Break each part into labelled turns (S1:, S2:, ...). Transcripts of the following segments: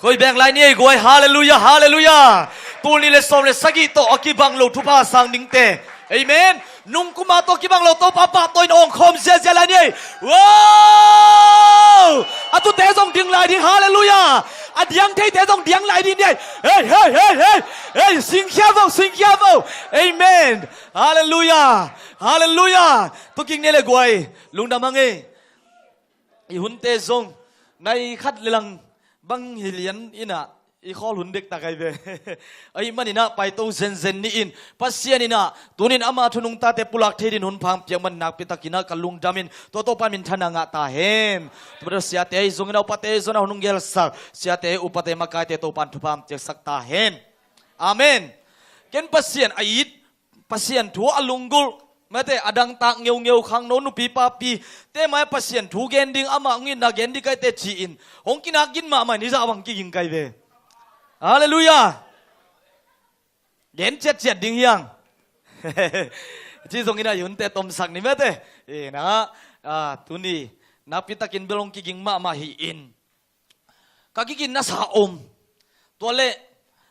S1: คอยแบ่งลายนี่กวยฮาเลลูยาฮาเลลูยาตัวนี้เลยสมเลยสกิโตอกิบังโลทุพาสังดิงเตเอเมนนุ่งกุมาโตกิบังโลโตปะปะตัวอินองคอมเสียเสียลายนี่ว้าวอะตุเตะส่งดิงลายดิฮาเลลูยาอะเดียงเทเตะส่งเดียงลายดิเนี่ยเฮ้ยเฮ้ยเฮ้ยเฮ้ยเฮ้ยสิงเขียวสิงเขียวเอเมนฮาเลลูยาฮาเลลูยาตัวกิงเนี่ยเลยกวยลุงดำมังเออีหุ่นเตะส่งในคัดเลลังบังฮิเลียนอินะอีข้อหุ่นเด็กตาไกเบไอ้มันนี่นะไปตู้เซนเซนนี่อินปัสเซียนี่นะตัวนี้อามาทุนุงตาเตปุลักเทดินหุ่นพังเปียมันนักปิตากินะกัลุงดามินตัวโตปามินทนังตาเฮมตัวเสียเตยซงนะอุปเตยซงนะหุ่นเกลสักเสียเตยอุปเตยมากายเตโตปันทุพามเจสักตาเฮมอาเมนเกินปัสเซียนไอ้ยิดปัสเซียนทัวอลุงกุลแม้แต่อดังตากเงียวขังโน้นปีปาปีเต้ไม่ปัสเซียนถูกเกนดิ้งอามางินนักเกนดิ้งไกเตจีอินหงกินักกินมาไม่นิสาวังกินไกเบฮาเลลูยาเกนเจ็ดดิ้งยังที่ตรงนี้นะยุนเตตมสักนี่แม้แต่นะตุนีนักพิตากินเบลงกินมาฮีอินกักกินนัสาอมตัวเล่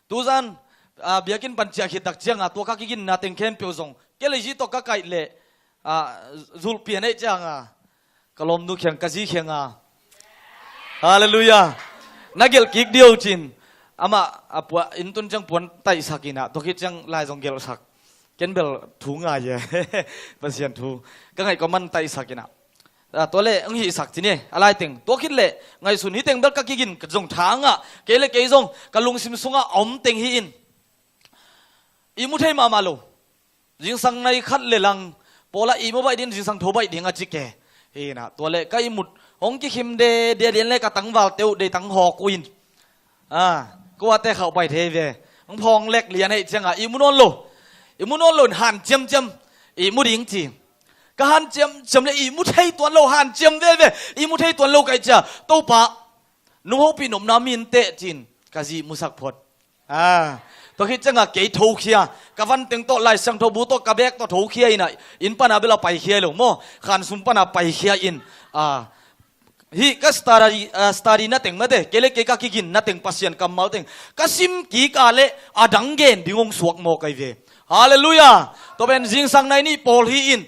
S1: ตัวจันเบียกินปัญจขิตักเจียงตัวกักกินนาเต็งเข้มเปียวซงเกลิจิตก็ไกลเล่จูลเปียนไอจังกลมดูเขียงกะจีเขียงฮาเลลูยานักเกลกิกเดียวจินอามาปวดอินตุนจังปวนไตสักินะตัวคิดจังลายซงเกลสักเกนเบลถูงายเย่ปัสเซียนถูก็ไงก็มันไตสักินะตัวเล่องหิสักทีนี่อะไรติงตัวคิดเล่ไงสุนีติงเบลกักกินกระจงทางเกลเกยซงกะลุงซิมซุงอมติงฮีอินอีมุทัยมาโลจิงสังในคัดเลลังโปละอีโมบายดินจิงสังโทบายดิงอาจิเกเฮนะตัวเล็กก็อีมุดหงกิคิมเดเดียนเล็กกตังวาลเตวเดตังหอกุยนก็ว่าแต่เขาไปเทเวหงพองเล็กเลียนให้จังอีมุนโลหันเจียมอีมุดิงจีก็หันเจียมเลยอีมุทัยตัวโลหันเจียมเวอีมุทัยตัวโลไกจ่าโตปะนุ่งหูปีนมน้ำมินเตจินกะจีมุสักพดตัวคิดจังเกยทูเขียกับวันตึงโตไล่สังทบุโตกระเบกตัวทูเขียอินะอินปนาเบลาไปเขียลงโมขันสุมปนาไปเขียอินฮีก็สตารีนั่นเต็งมาเด้เกลเกกักกินนั่นเต็งปัสยันกัมมาเต็งก็ซิมกีกาเลอดังเกนดิ่งงสวกโมกัยเวฮาเลลูยาตัวเป็นจิงสังในนี่ปอลฮีอิน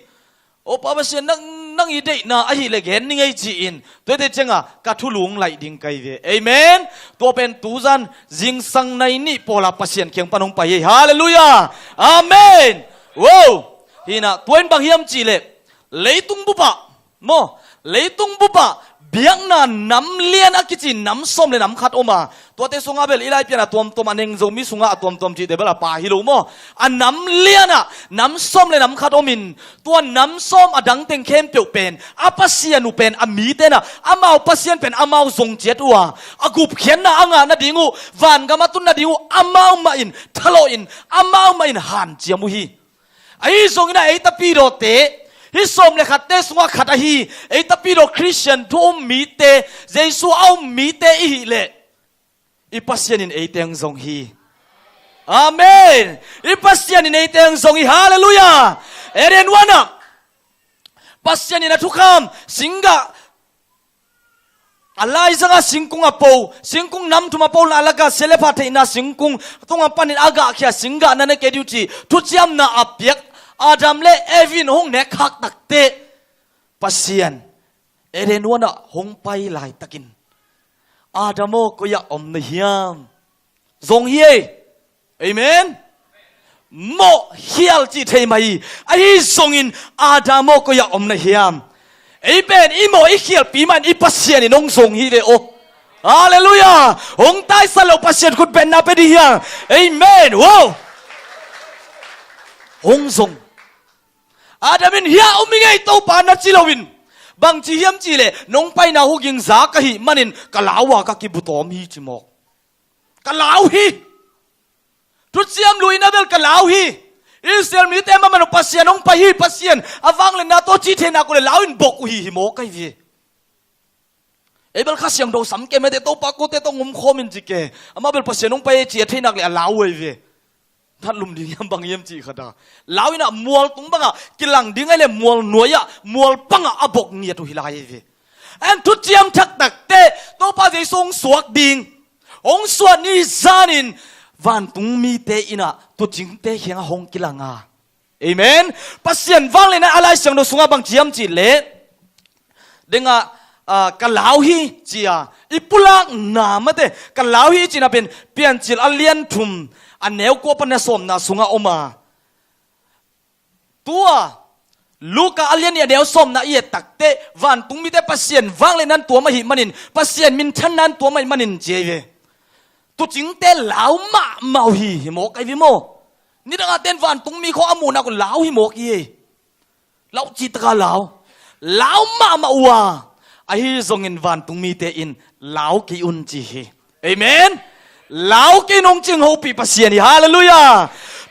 S1: โอปะปัสยันนั่งอีเดน่าอหิเลเกนนี่ไงจีอินตัวเด็กจังกัทุลุงไหลดิ่งกัยเวเอเมนตัวเป็นตูซันจิงสังในนี่ปอลาปัสยันเคียงปนงไปฮาเลลูยาอาเมนว้าวฮีน่ะตัวเป็นบางเฮียมจีเลเลยตุงบุปะโมเลยตุงบุปะเบียงน่ะน้ำเลี้ยนอากิจิน้ำส้มเลยน้ำขัดออกมาตัวเตสุงาเบลอีไลเปียนะตัวมันเองจะมีสุงาตัวจีเดเบลปาฮิโลโมอันน้ำเลี้ยนอ่ะน้ำส้มเลยน้ำขัดอมินตัวน้ำส้มอดังเต็งเข้มเปียวเป็นอาปัสเซียนูเป็นอามีเตนะอามาปัสเซียนเป็นอามาทรงเจ็ดวัวอากุบเขียนนะอ่างานาดิงูวันกามาตุนนาดิงูอามามาอินทะโลอินอามามาอินหันเจียมุฮีไอ้ทรงน่ะไอ้ตะปีโรเตฮิสมเลขัดเตสวะขัดฮีไอ้ตะปีโรคริสเตียนทุ่มมีเตเจสุเอามีเตอีเลอีปัสยานินไอ้เตียงทรงฮีอาเมนอีปัสยานินไอ้เตียงทรงฮีฮาเลลูยาเอเรนวานะปัสยานินทุกคำสิงกะอะไรสังอาสิงคุงอาปูสิงคุงน้ำทุมาปูน่าลักเซเลพัทอินาสิงคุงตรงอันปันินอากาเขียสิงกะนั่นเองเกดิวจีทุจยามน่าอับเปียกอาดัมเล่เอวินหงเนกหักตักเตะปัสยันเอเรนวนะหงไปหลายตะกินอาดัมโมก็อยากอมในเฮียมทรงเฮียเอเมนโมเฮียลจีเทมัยไอ้ทรงอินอาดัมโมก็อยากอมในเฮียมไอ้เป็นอีโมไอ้เฮียลปีมันไอ้ปัสยันนี่น้องทรงเฮียเลยโอฮาเลลูยาหงใต้สลบปัสยันคุณเป็นนาเป็นเฮียเอเมนว้าวหงทรงอาดัมินเฮียอุมิไงโตปานัจิลวินบางทีเฮียมจีเลน้องไปนาหุกิงซากะฮิมันินกะลาวากะกิบุตอมฮีจิมอกกะลาวฮีทุกเสียมลุยนาเบลกะลาวฮีอิสราเอลมีแต่มันปัสยาน้องไปฮีปัสยานอวังเลนาโตจีเทนากุเลลาวินบกฮีฮิโมกะฮีเอเบลข้าเสียงโดสัมเกไม่ได้โตปากโกเตโตงุมโคมินจิเกอามาเบลปัสยาน้องไปจีเทนักเลลาวเวท่านลุมดิ้งยังบังเยี่ยมจีขดาลาวินะมัวตุ้งบังอ่ะกิลังดิ้งไอ้เลยมัวหน่วยอ่ะมัวปังอ่ะอบกเนียตุฮิลายเวอันทุจยมทักตักเตโตปาเจทรงสวกดิ้ง องส่วนนี้จานินวันตุงมีเตอินะตัวจริงเตเฮียงหงกิลังอาเอเมนปัสเซียนวังเลยนะอะไรเสียงโดสุงาบังเจียมจีเล่เด้งกะลาวฮีจีอาอีปุลังนามาเตกะลาวฮีจีน่ะเป็นเปลี่ยนจิลอเลียนทุมอันแนวกัวปนสมนะสุงาออกมาตัวลูกอเลียนเนี่ยเดียวสมนะเอียตักเตวันตุงมีแต่ปัสเซียนวังเลยนั้นตัวมาหิมันินปัสเซียนมินทันนั้นตัวไม่มันินเจเวตัวจริงเตลาวมาเมาฮีหิโมกไอวิโมนี่ดังเต้นวันตุงมีข้อมูลนะก็ลาวหิโมกเย่ลาวจิตกาลาวมามาวัวไอ้ทรงเงินวันตุงมีเตอินลาวกิอุนจีเอเมนลาวกินงจึงหูปีปัสเซียนฮาเลลูยา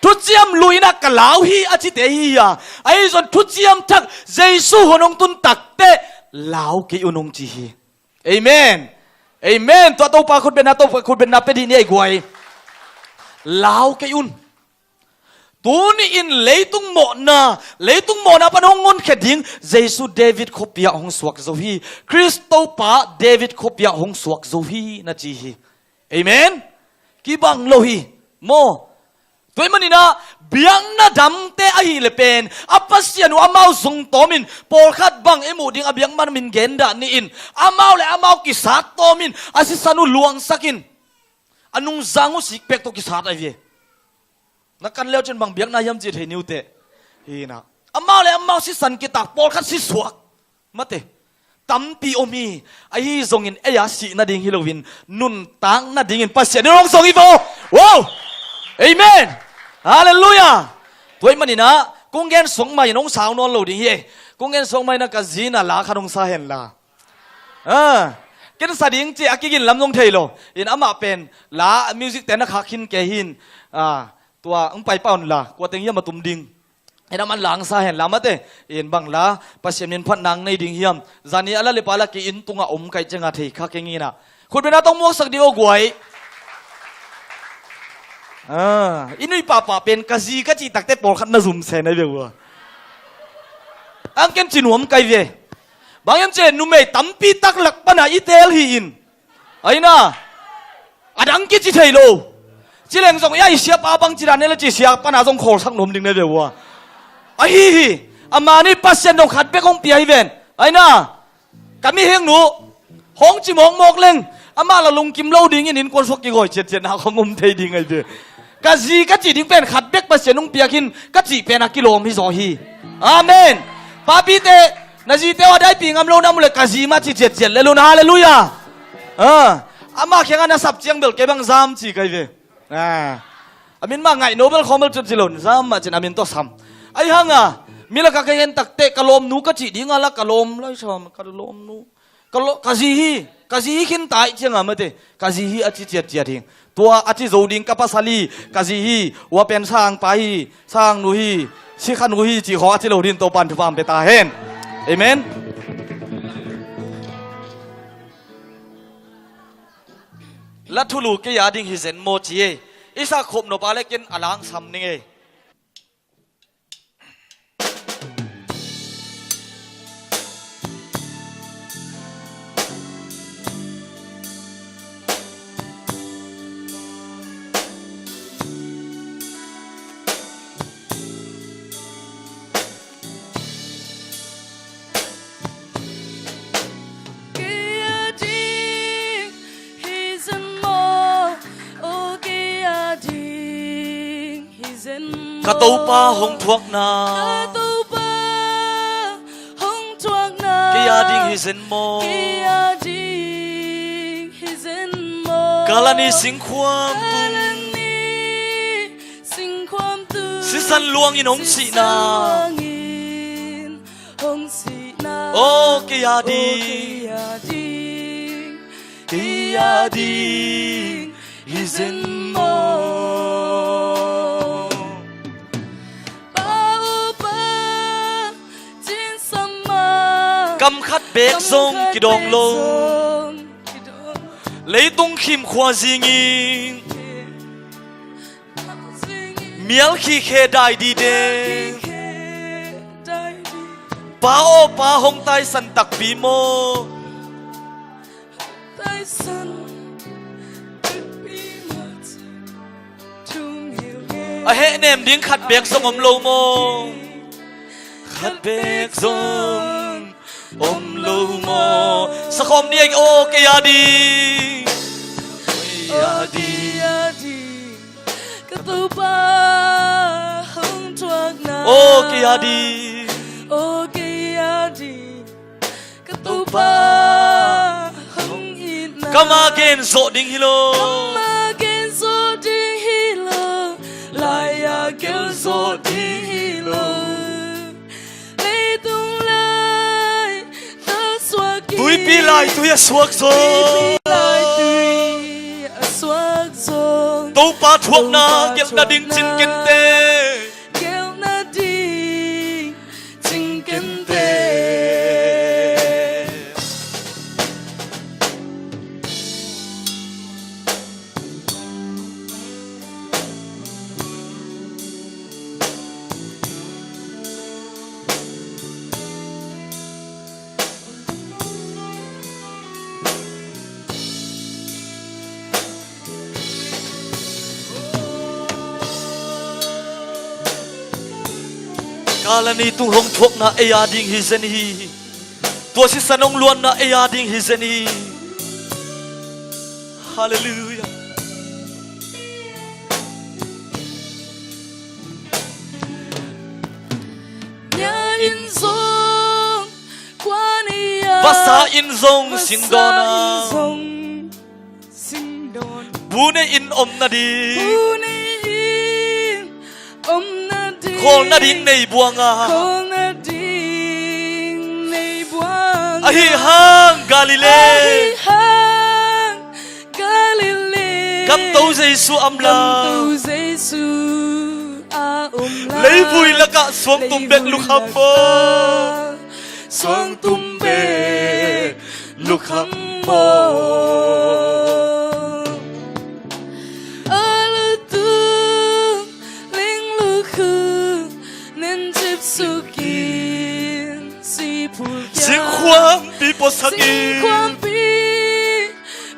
S1: ทุกเจียมลุยนักกะลาวฮีอาจิเตฮียาไอ้ส่วนทุกเจียมทักเยซูหนงตุนตักเตลาวกิอุนงจีเอเมนเอเมนตัวตัวปาคุณเป็นนาตัวคุณเป็นนาเป็นดีนี่ไอ้กวยลาวกิอุนตัวนี้อินเลยตุงโมนาปนงงนแค่ดิ้งเยซูเดวิดขบยาหงสวกโซฮีคริสโตปาเดวิดขบยาหงสวกโซฮีนะจีฮีเอเมนกีบังโลฮีโมตัวมันนี่นะเบียงน่ะดำเตะไอเลเป็นอัปเสียนว่าเมาส่งโตมินปอลขัดบังเอมูดิงอเบียงมันมินเกนดานี่อินอาเมาเลยอาเมากิสัตโตมินอาศิสานุลวงสักินอนุจังอุสิกเป็กตัวกิสัตไอเวนักการเลี้ยวจนบางเบียงนายมจิตเฮนิวเตะฮีนะอาเมาเลยอาเมาสิสันกิตักปอลขัดสิสวกมาเตะตั้มปีโอมีไอ้ทรงอินเอยาสีนาดิ่งฮิโลวินนุนตังนาดิ่งอินปัสเสียนรองทรงอีโวว้าวเอเมนฮาเลลูยาตัวมันนี่นะกุ้งเงินส่งมาอย่างน้องสาวนอนโหลดยิ่งกุ้งเงินส่งมาในกาจีน่ะลาขนมสาเห็นละกินสาดิ่งจีอากินลำนงเทโลอินอามาเป็นลามิวสิกแต่นักขักหินแกหินตัวไปเป้าหล่ะกว่าเตียงมาตุ้มดิ่งไอ้น้ำมันหลังสาเห็นละมาเตอินบังละปัสเซียนพันนังในดิ่งเฮียมจานี้อะไรเลยปาละกินตุงอ่ะอมไก่จังอาเทขักอย่างงี้นะคุณเป็นนักต้องมั่วสักเดียวกวยอินุยป้าเป็นกะซีกะจีตักเตปอลขัดน่าซุ่มเซนไอ้เบ้ออังเกนจีนวมไกเวบางยามเจนุ่มเอตั้มปีตักหลักปนาอีเตลฮีอินไอ้น่ะอดังกิจิเทโลจีเลงส่งยาอิเสียป้าบังจีรันเนี่ยละจีเสียปนาส่งโคสักนมดิ่งไอ้เบ้อไอ้ฮีอามานี่ปัสเซนดงขัดเบกงเปียอีเวนไอ้น่ะกันมีเฮงหนูหงจิมองมอกเล็งอามาละลุงกิมเล่าดิ่งอินินคนสวกกี่ก้อยเจ็ดหาของมุมเทดิ่งไอ้เบ้กะจีกะจีดิ้งเป็นขัดเบกปัสเซนุ่งเปียกินกะจีเป็นกิโลมิโซฮีอาเมนปาปิเตนาจีเตว่าได้ปีงามโลน้ำเลยกะจีมาจีเจ็ดเลลูนาฮาเลลูยาอามาแข่งกันนะสับเจียงเบลเก็บังซามจีไกเวอามินมาไงโนเบลคอมเบลจุดจิลนซามมาเจนอามินตัวซ้ำไอ้ฮังมีละกะเห็นตักเตะกะลมนูกะจีดิ้งละกะลมเลยชมกะลมนูกะจีฮีขินตายเจียงมาเตกะจีฮีอาจีเจ็ดทิ้งตัวอาทิโจดิงกับปัสสาลีกาซีฮีว่าเป็นสร้างไปสร้างนุฮีชิคันนุฮีจีขออาทิโจดินตัวปันทุบามเปตาเฮนเอเมนลัทธุลูกยาดิงฮิเซนโมจีอิสาขบโนปาเลกินอลังซัมนิงเอกระตูปาหงทวกนากิยาดิงฮิเซนโมกาลานีสิงความตุงสิสันลวงอินหงสีนาโอ้กิยาดิฮิเซนโมกำคัดเบกทรงกิดองโลเลยตุงขิมขวาซิงิงเมียลขี้เคได้ดีเดงป้าโอป้าหงไตสันตักปีโม a he nem ding khat bek song om lo mo khat bek song om lo mo sa khom ni o ke ya di
S2: tu ba hong thuốc na
S1: o ke ya di
S2: o kia đi tu ba hong ít na
S1: come again zo ding hilo
S2: mà gen zo đi hilo lại à kêu zo đi hilo lấy tung lại ta xóa kia
S1: tui pi lai tui a suak zo
S2: lại tui xóa zo
S1: to pa thuốc na gel na ding chin ken te
S2: kêu na đi chinh kiến tê
S1: kalani tung hong thuốc na aya ding hi zen hi tua si sanong luan na aya ding hi zen hi hallelujah
S2: nhà in dòng qua ni à
S1: vasa in zong sin dona
S2: sinh đồn
S1: bu ne in om na di
S2: u ni in om na đi
S1: khol na ding nei buanga
S2: khol na đi nei buang
S1: a hi hang galile
S2: hang Galilee
S1: kam to jesu amla
S2: tu Giêsu a la
S1: lấy vui la ka suang tum bek lu kham mo
S2: xuống tum bê lúc hâm mộ ở lư tương linh lư khư nên dịp sự kiến si phù
S1: sin khoang bi po saki
S2: quan bi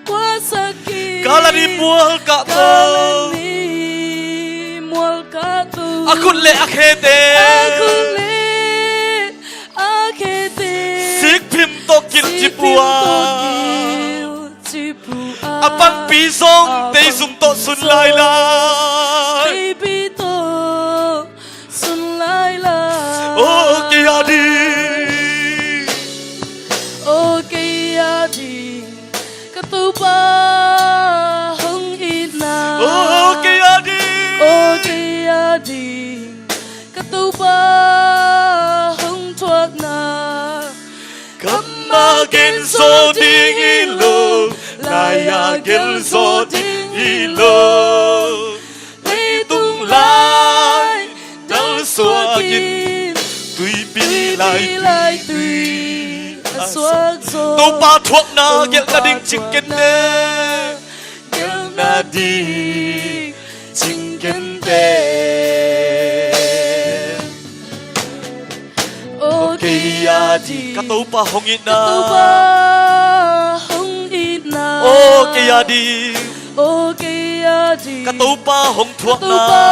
S2: qua saki
S1: kalani mual ka to
S2: kalani mual ka tu
S1: akun le akhete
S2: akule akete
S1: sik phim to kil chipua apang pi song te zum to sun lai la
S2: baby to sun lai la
S1: o ke adi
S2: o ke adi ka tu ba hong ít na
S1: o ke adi
S2: o ke adi ka tu ba hong thuốc na
S1: come again so ding ilo lai again so ding ilo lấy tung lai dal xua yin tui pi lai
S2: tùy xóa gió
S1: to pa thuốc na gel na ding ching ken ne
S2: gel
S1: na di ching ken te
S2: okay
S1: adi ka to pa hong it na
S2: tu ba hong ít na
S1: okay adi
S2: okay adi
S1: ka to pa hong thuốc
S2: tu
S1: na
S2: ba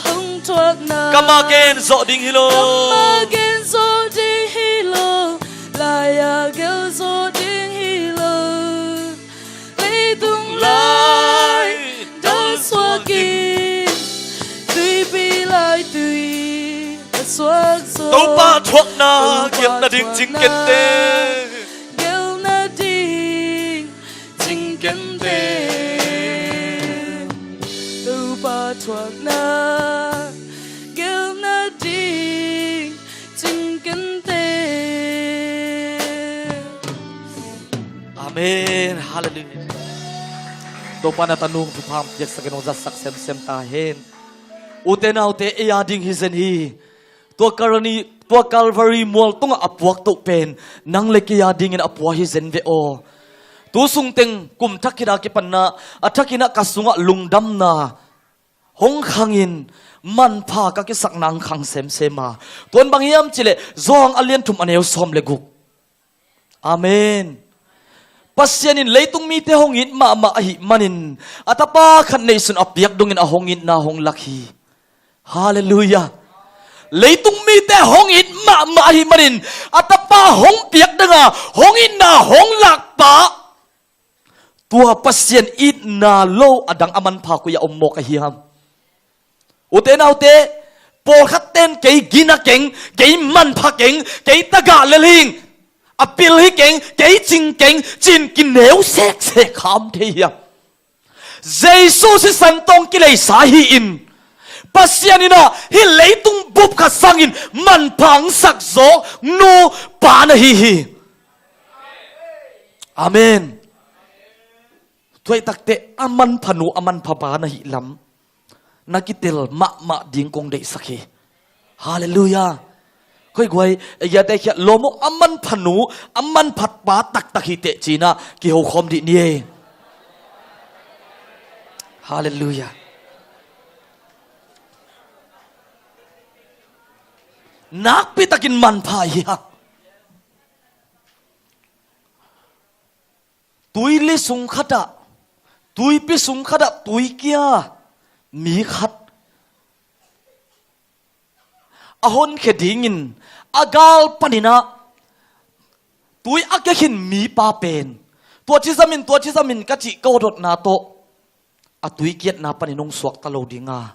S2: hong thuốc na
S1: come again zo ding hilo
S2: again zo ding hilo lại à gel zo ding hilo lấy tung lại dal xóa kín tùy bi lại tùy xóa gió
S1: to pa thuốc na gel na ding ching ken te
S2: gel na ding ching ken te tu ba thuốc na gel na ding ching ken te
S1: amen hallelujah to pa na tanung tu pham jak sa kenong za sak sem sem ta hen ute na ute e ading hizen hi to karani to calvary mol tung apuak to pen nang le ki ading in apua hizen ve o tu sung teng kum thakira ki panna athakina kasunga lungdam na hong khangin man pha ka ki sak nang khang sem sema ton bangiam chile zong alien thum aneu som le guk amen pasyanin leitung mi te hongin ma ahi manin atapa khan nei sun apiak dungin ahongin na hong lakhi hallelujah leitung mi te hongin ma ahi manin atapa hong piak danga hongin na hong lakpa tua pasyan it na lo adang aman pha ku ya ommo ka hiam ute na ute por khaten kei gina keng kei man pha keng kei taga leling apil hi keng kei ching keng chin kin neu sek sek kham the ya jesu si santong ki lei sa hi in pasyanina hi leitung bup kha sangin man phang sak zo nu pa na hi amen tuai takte aman phanu aman phapa na hi lam nakitel ma ding kong dei sakhi hallelujah khoi goi ya te khia lomo aman phanu aman phat pa tak tak hi te china ki ho khom di ni hallelujah nak pi takin man pha ya tui li sung khata tui pi sung khada tui kia mi khat ahon khedingin agal panina tui akekhin mi pa pen tua chi zamin ka chi ko dot na to a tui kiat na paninong suak ta lo dinga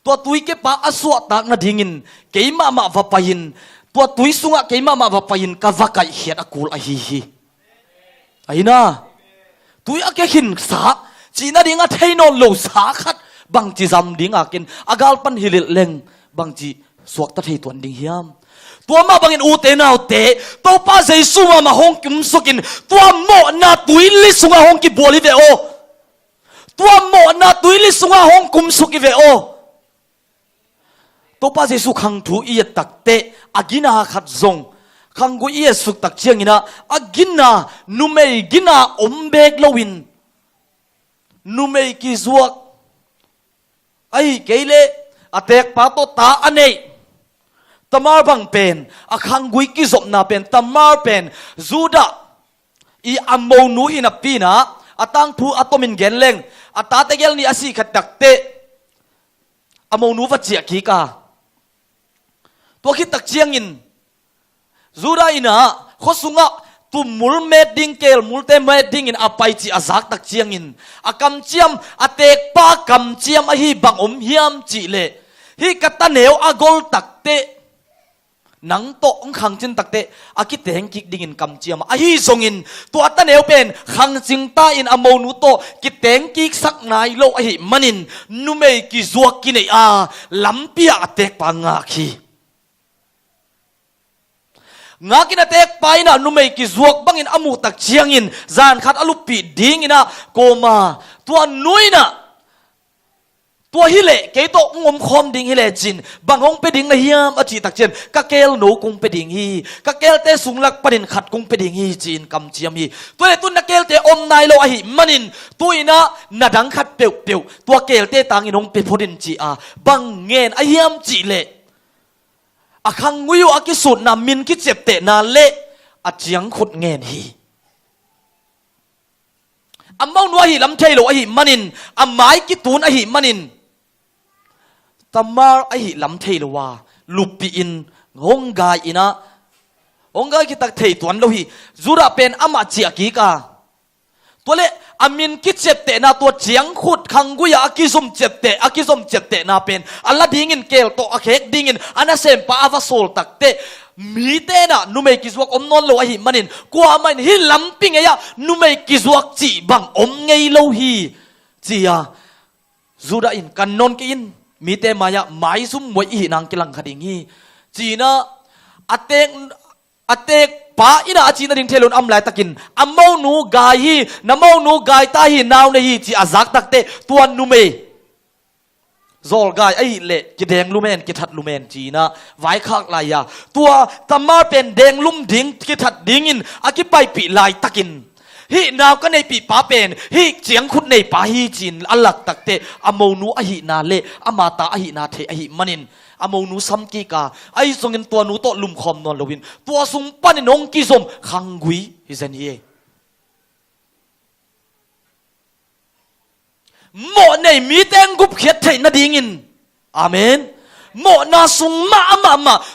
S1: tua tui ke pa aswa tak na dingin keima ma va pahin tua tui sunga keima ma va pahin ka vakai hiat akul a hi aina tui akekhin sa china dinga thainon lo sa khat bang chi zam dinga kin agal pan hilil leng bang chi suak ta thei tuan ding hiam tua ma bangin u te nau te to pa jesu ma hong kim sukin tua mo na tui li sunga hong ki boli ve o tua mo na tui li sunga hong kum suki ve o to pa jesu khang thu i takte agina khat zong khang gu i suk tak chiangina agina numei gina ombek lowin numei ki zuak ai keile atek pa to ta anei tamar bang pen akhang gui ki zop na pen tamar pen zuda i ammo nu in a pina atang thu atomin genleng atate gel ni asi khat takte ammo nu va chia ki ka to khi tak chiang in zuda ina khosunga tu mul medding kel multe medding in apai chi azak tak chiang in akam chiam atek pa kam chiam a hi bang hiam chi le hi kataneu agol takte nang to ong khang chin takte akite heng kik ding in kam chiam a hi zongin to ataneu pen khang ching ta in amo nu to kiteng kik sak nai lo a hi manin numei ki zuak ki nei a lampia atek pa nga khi nga kina tek paina numei ki zuak bangin amu tak chiangin zan khat alupi ding ina koma tua nuina tua hile ke to ngom khom ding hile chin bangong pe ding na hiam achi tak chen ka kel no kung pe ding hi ka kel te sunglak parin khat kung pe ding hi chin kam chiam hi tua tun na kel te om nai lo a hi manin tuina na dang khat peu peu tua kel te tang inong pe phodin chi a bang ngen a hiam chi le akhang nguyu akisut na min ki chepte na le achiang khut ngen hi amau nu hi lam thailo hi manin amai ki tun hi manin tamar hi lam thailo wa lupi in honga ina honga ki tak thei tuan lo hi zura pen ama chia ki ka tole amin ki chepte na to chiang khut khanguya akizum chepte na pen alla dingin kel to akhek dingin ana sem pa ava sol takte mi te na numei ki zuak om non lo hi manin kwa man hi lamping ya numei ki zuak chi bang om ngei lo hi chia zuda in kanon ki in mi te maya mai sum moi hi nang kilang khading hi china atek pa ina achina ding thelon am lai takin amau nu gai hi namau nu gai ta hi naw ne hi chi azak takte tuan nume zol gai ai le ki deng lumen ki that lumen china vai khak lai ya tua tamar pen deng lum ding ki that dingin akipai pi lai takin hi naw ka nei pi pa pen hi chiang khut nei pa hi chin alak takte amau nu a hi na le amata a hi na the a hi manin amau nu sam ki ka ai songin tua nu to lum khom non lovin tua sung panin ong ki som khangui hi zen hi โมในมีเตงกุบเขียดเทนดิ่งินอาเมนโมนาสุงมา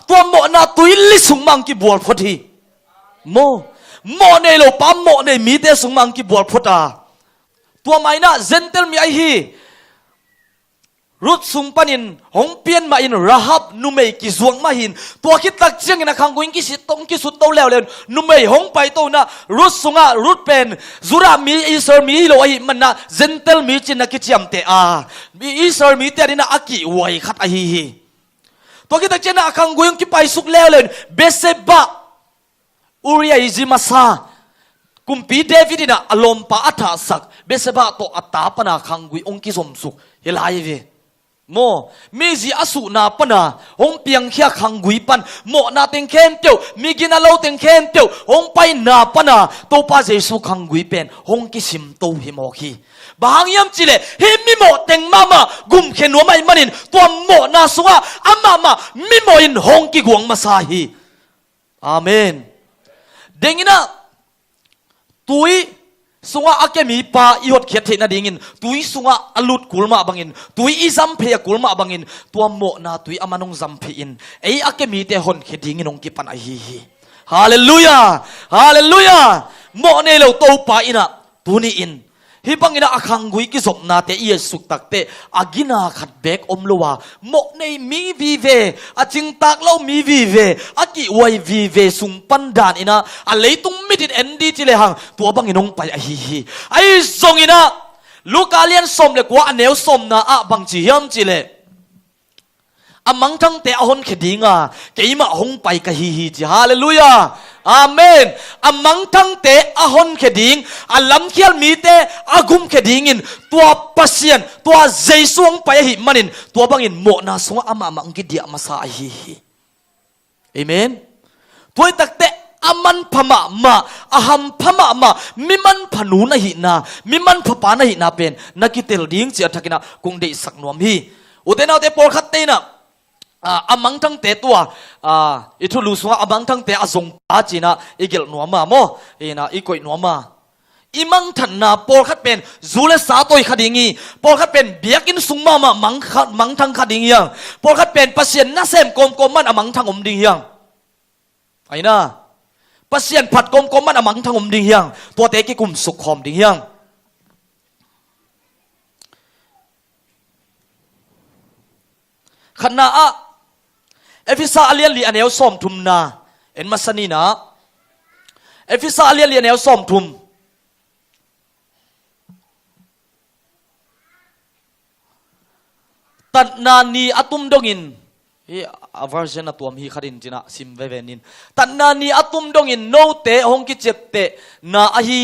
S1: ตัวโมนาตุยลิสุงมังกิบัวพอดีโมในโลปามโมในมีเตสุงมังกิบัวพอดาตัวไม่น่าเซนเตลมีไอฮีรุดสุงปนินหงเปียนมาอินราฮับนุเมกิจวงมาหินตัวคิดตักเจียงนะคังกุอิงกิสิตงกิสุดโตแล้วเลยนุเมหงไปโตนะรุดสุงะรุดเป็นจุรามีอิสรามีโลหิมันนะเซนเตลมีจินนะกิจยมเตอามีอิสรามีเตดินะอากิไวขัดไอฮีตัวคิดตักเจียงนะคังกุอิงกิไปสุกแล้วเลยเบเซบะอุริยาอิจิมาซากุมปีเดวิดินะอารมณ์ปะอัฐสักเบเซบะโตอัตตาปนาคังกุอิงกิสมสุกเฮลายเวโมมีจีอสุนาปนาองเปียงเขียขังกุยปันโมนาเต็งเข็มเตียวมีกินาโลเต็งเข็มเตียวองไปนาปนาตัวป้าเจสุขังกุยเป็นองกิสิมโตหิโมคีบางยามจิเลฮิมิโมเต็งมากุมเขนัวไม่มันินตัวโมนาสุงะอามามิโมอินองกิกวงมาซาฮีอาเมนเดงินะตุยสุงะอาเกมีปาอีหดเขียดเทนาดิ่งินตุยสุงะอลุดกุลมาบังอินตุยอีซัมเพยกุลมาบังอินตัวโมนาตุยอามานงซัมเพอินไออาเกมีเตหนเขียดดิ่งินองกิปันไอฮีฮาเลลูยาฮาเลลูยาโมเนโลโตปาอินะตุนีอินฮิบังอินะอาคังกุยกิศพนาเตเอสุกตักเตอากินาขัดเบกอมลัวโมเนมีวีเวอาจิงตักเล่ามีวีเวอากิไววีเวสุงปันดานอินะอาเลตุงมิดินเอ็นดีจิเลหังตัวบังอินองไปไอฮีไอซงอินะลูกาเลียนสมเลกว่าอันเนวสมนาอะบังจิยมจิเลอามังทั้งเตอหนเขดิงาเกยมาหงไปกะฮีฮีจิฮาเลลูยาอาเมนอามังทั้งเตอหนเขดิงอาลำเขียลมีเตอากุมเขดิงินตัวปัสเซียนตัวเจสวงไปหิมันินตัวบังอินโมนาสวงอามามังกิเดียมาซาฮีฮีเอเมนตัวตักเตอามันพม่ามาอาหัมพม่ามามิมันพนูนะหินามิมันพปานะหินาเป็นนักกิเตลดิ้งเสียทักนะคงได้สักนวมฮีอุเทนเอาเตปอลขัดเตนะอามังทั้งเตตัวอิทุลุสวะอามังทั้งเตอสงปาจีนะอีเกลนัวมาโมเอนะอีกอยนัวมาอีมังทันนาปอลขัดเป็นจูเลสาตัวขัดยิงีปอลขัดเป็นเบียกินสุงมามังทั้งขัดยิงยังปอลขัดเป็นปัสเซียนน่าเซมกลมมันอามังทั้งอมดิงยังไอ้นะปัสเซียนผัดกลมมันอามังทั้งอมดิงยังตัวเตกิกุมสุขหอมดิงยังขณะเอฟิซาเลียนลีอันเอลสอมทุมนาเอ็นมาสนีนะเอฟิซาเลียนลีอันเอลสอมทุมตัดนานีอัตุมดงินฮีอ version นะตัวมีขัดินจินะซิมเวเวนินตัดนานีอัตุมดงินโนเตหงกิเจ็บเตนาอฮี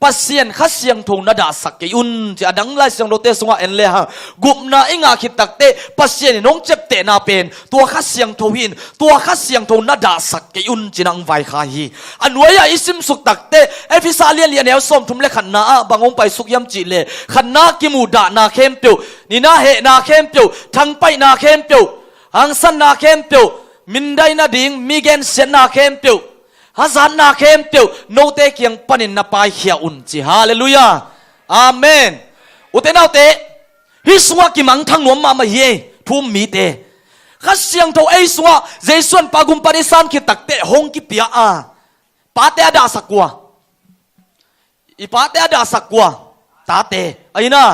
S1: ปัสเซียนขัดเสียงทงนาดาสักยุนจะดังไล่เสียงโรเตสงะเอ็นเลยฮะกุมนาอิงาคิดตักเตปัสเซียนน้องเจ็บเตนาเป็นตัวขัดเสียงทวินตัวขัดเสียงทงนาดาสักยุนจะนังไวขาฮีอันวายอิสิมสุกตักเตเอฟิซาเลียนเลียนเอลสมทุมเลขันนาบางองไปสุกยำจิเลขันนากิมูดานาเข้มเปียวนี่นาเหนาเข้มเปียวทั้งไปนาเข้มเปียวหังสันนาเข้มเปียวมินได้นาดิงมีเกนเซนนาเข้มเปียวฮัซันนาเข้มเตียวโนเตเกียงปนินนาไปเขียอุนจิฮาเลลูยาอาเมนอุเตนาเตฮิสวากิมังทั้งนวมมาเยทุ่มมีเตข้าเสียงโตไอสวาเจส่วนปากุมปาริสันคิตักเตหงกิเปียอาปาเตอดาสักกัวอีปาเตอดาสักกัวตาเตไอ้น่ะ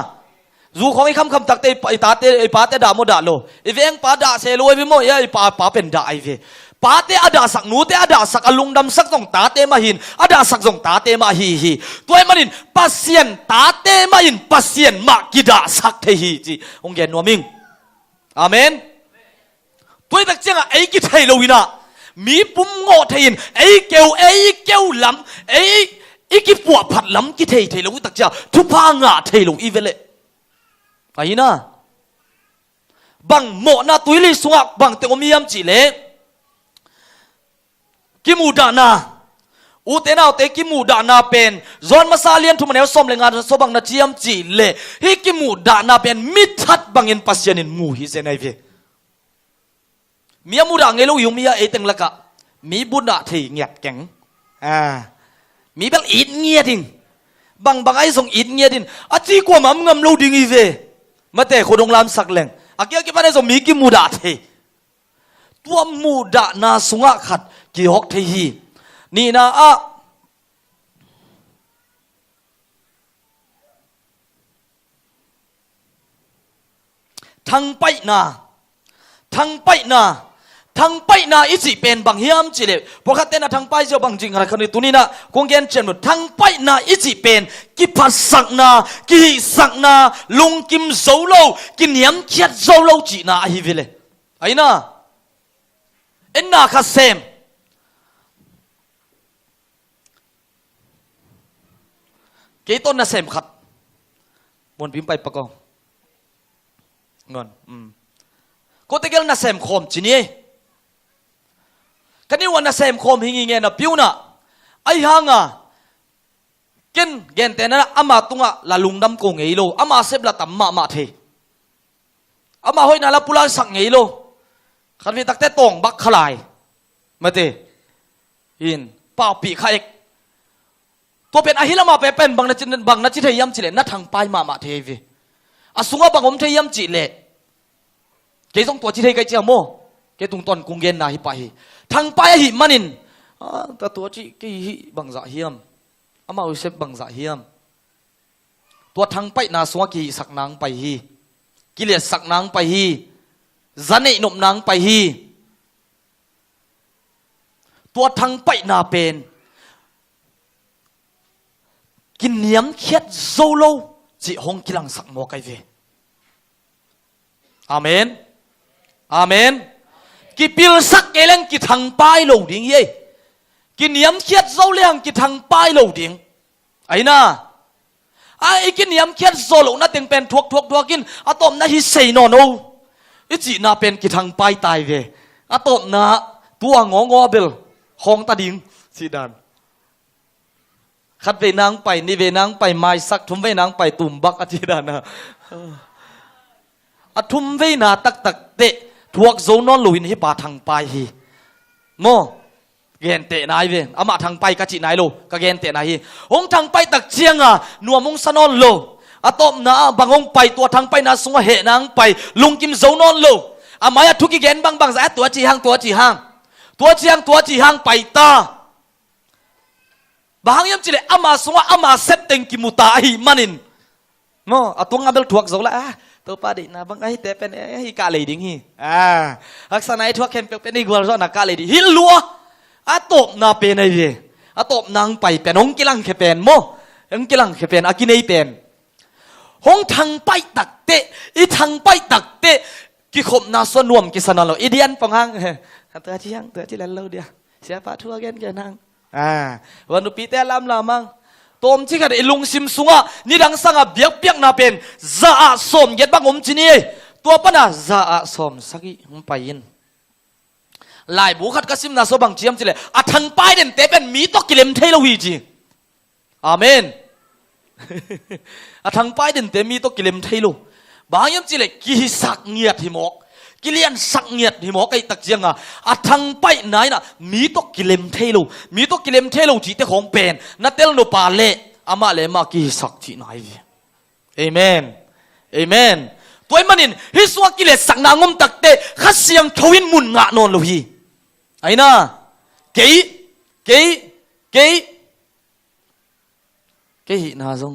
S1: รูของไอ้คำตักเตไอ้ตาเตไอ้ปาเตดาโมดาโลไอ้เวงปาดาเซโลไอ้พิโมไอ้ปาเป็นดาไอ้เวปาเตอดาสักนูเตอดาสักอลุงดำสักส่งตาเตมาหินอดาสักส่งตาเตมาฮีตัวมันหินปัสเซียนตาเตมาหินปัสเซียนมากิดาสักเทฮีจีองเกนนัวมิงอาเมนตัวตักเจ้าไอ้กิเทโลวินามีปุ่มโง่เทียนไอ้เกลลำไอ้กิปวดผัดลำกิเทโลวิตักเจ้าทุพางาเทโลอีเวเลไอ้น่ะบังโมนาตุยลิสวะบังเตอมียมจีเลกิมูดานาอุเตนาเตกิมูดานาเป็นจอนมาซาเลียนทุมันเอลสมเลงานสบังนาจียมจีเลฮิกิมูดานาเป็นมิทัดบังเงินปัสยานินมูฮิเซนไอเวมียมูดาเงลูยุมียเอตังละกะมีบุญอะที่เงียบแข็งมีเบลอีดเงียทิ้ง bang ai song in nghe din achi ko mam ngam lo ding i ve mate khodong lam sak leng akia ki pane so mi ki muda the tua muda na sunga khat ki hok the hi ni na a thang pai na isi pen bang hiam chile pokate na thang pai jo bang jing ra khani tunina konggen chen no thang pai na isi pen ki phat sak na ki sak na lung kim zo lo ki niam khiat zo lo chi na hi vile aina enna kha sem ke ton na sem khat mon pim pai pakong ngon ko tegel na sem khom chini kani wan na sem khom hingi nge na piuna ai hanga ken gen te na ama tunga la lungdam ko ngei lo ama sep la tam ma the ama hoi na la pula sak ngei lo khan vi takte tong bak khalai mate in pa pi kha ek to pen ahilama pe pen bang na chi the yam chile na thang pai ma the vi asunga bangom the yam chi le ke jong to chi the kai chi mo ke tung ton kung gen na hi pa hi thang pai hi manin ta to chi ke hi bang za hiam ama u sep bang za hiam to thang pai na sunga ki sak nang pai hi ki le sak nang pai hi zanei nop nang pai hi to thang pai na pen kin niam khiat zo lo chỉ hong kilang sak mo kai ve amen amen ki pil sak keleng ki thang pai lo ding ye ki niam khiat zo leng ki thang pai lo ding aina ai ki niam khiat zo lo na teng pen thuak kin atom na hi sei no no i chi na pen ki thang pai tai ve atom na tua ngo bel hong ta ding si dan khát về nang pai ni về nang pai mai sak thum về nang pai tum bak achi da na a thum ve na tak te thuak zo non luin hi pa thang pai hi mo gen te nai ve ama thang pai ka chi nai lo ka gen te nai hi hong thang pai tak chiang a nuamong sanon lo atom na bangong pai tua thang pai na sunga he nang pai lungkim zo non lo amaya thuki gen bang za tua chi hang pai ta bahang yam chile ama sunga ama setting ki muta hi manin mo atung abel thuak zo la to pa di na bang ai te pen hi ka le ding hi aksanai thuak kem pen ni gwal zo na ka le di hil lua atop na pen ai ve atop nang pai pen ong kilang khe pen mo ong kilang khe pen akinei pen hong thang pai tak te I thang pai tak te ki khom na so nuam ki sanan lo idian pang hang ta chi lan lo dia sia pa thua gen ke nangวันนุปีเตลามลามังตอมที่กันไอลุงซิมสุงะนี่ดังสังะเบียกเปียกนาเป็นซาอาสมเย็ดบังอมจีนี่ตัวปนะซาอาสมสักอีไปยินลายบุขัดกสิมนาโซบังเจียมจีเลยอะทังไปเด่นเตเป็นมีตอกิเลมเทลวีจีอาเมนอะทังไปเด่นเตมีตอกิเลมเทลบางยามจีเลยกิสักเงียดหิมอกกิเลียนสักเงียดหิมอกไอตักเจียงอะทังไปไหนน่ะมีตอกิเลมเทลมีตอกิเลมเทลจีเตของเป็นนัดเตลโนปาเลอามาเลมากิสักที่ไหนเอเมนเอเมนตัวมันนินฮิสวากิเลสสักนางมตักเตขัดเสียงทวินมุนงะนอนลุฮีไอ้น่ะเกยนาซง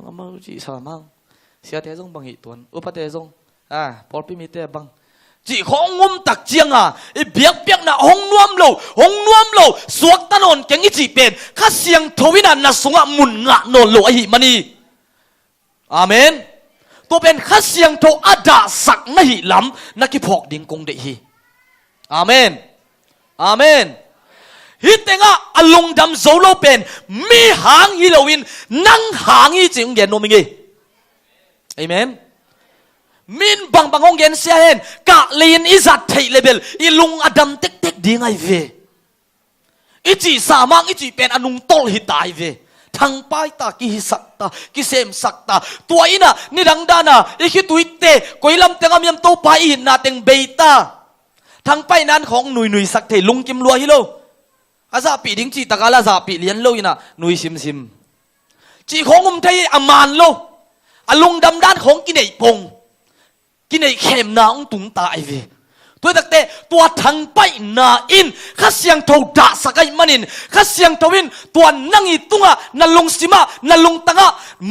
S1: อามาจีสามังเสียเตซงบังหิตวนอุปเตซงพอพี่มีเตบังจีของงมตักเจียงไอเบียกเปียกน่ะหงนวมโลสวกตะนนเก่งอีจีเป็นข้าเสียงทวินันน่ะสงะมุนงะนนโลไอหิมันนี่อาเมนตัวเป็นข้าเสียงโทอดาสักนะหิลำนักกิพอกดิ่งกงเดฮีอาเมนฮิตเองอลงดำโซโลเป็นมีหางฮิโลวินนั่งหางอีจิงเย็นโนมิงเอเมนมินบังองเย็นเสียเห็นกะลีนอิจัดไทเลเบลอีลุงอดัมเต็กดีไงเวอีจีสามังอีจีเป็นอนุงโตลหิตายเวทางป้ายตากิฮิสักตากิเซมสักตาตัวอินะนี่ดังดานะอีคิดตุยเตกุยลำเตงามยำโตไปอินนาเตงเบต้าทางป้ายนั้นของหนุ่ยสักเทลุงกิมลัวฮิโล อาซาปีดิ้งจีตะกาลาซาปีเลียนโลยนะนุยซิมซิมจีของไทยอามานโลอลุงดำด้านของกินไอพงกินไอเข็มนาองตุงตาไอเวตัวตักเตะตัวทั้งไปนาอินข้าเสียงทด่าสักไอมันินข้าเสียงทวินตัวนั่งอีตุงะนัลลงสิมานัลลงตังะ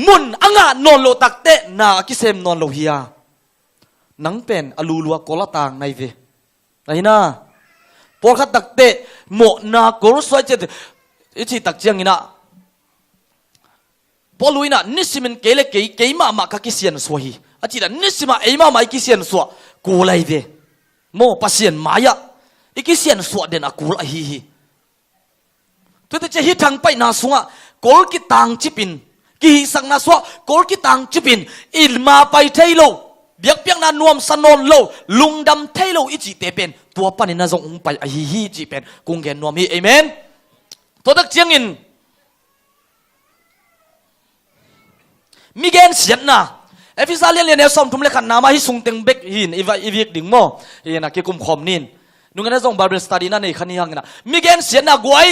S1: มุนอ่างะนอนโลตักเตะนากิเซมนอนโลฮิยานังเป็นอลูลัวกอลตางในเวไอ้น่าพอขัดตักเตะหมอนาโกรสวยเจดอิจิตักเจียงอินะพอลุยน่ะนิสิมันเกลเกยมาคักิเซียนสวยอาจิตานิสิมาเอมากิเซียนสวะกูไลเวโมปัสเซียนมายะอีกิเซียนสวะเดนอากูไลฮีตัวแต่จะฮิทังไปนาสุงะโกลกิตังจิปินกิฮิสังนาสวะโกลกิตังจิปินอิลมาไปเทโลเบียกเปียงนานวมสนนโลลุงดำเทโลอิจิเตเป็นตัวปันนาจงไปฮีจิเป็นกุงเกนนวมฮีเอเมนตัวตักเจียงอินมีเกณฑ์เสียนนะเอฟิซาเลียนเลียนเอลซอมทุ่มเล็กขันน้ำมาให้ส่งเต็งเบกหินอีวิกดิ่งโมเห็นนะกี่กุมคอมนินนุ่งกันได้ส่งบาร์เบสตาดีนั่นเองขันนี้หังนะมีเกณฑ์เสียนนะกวย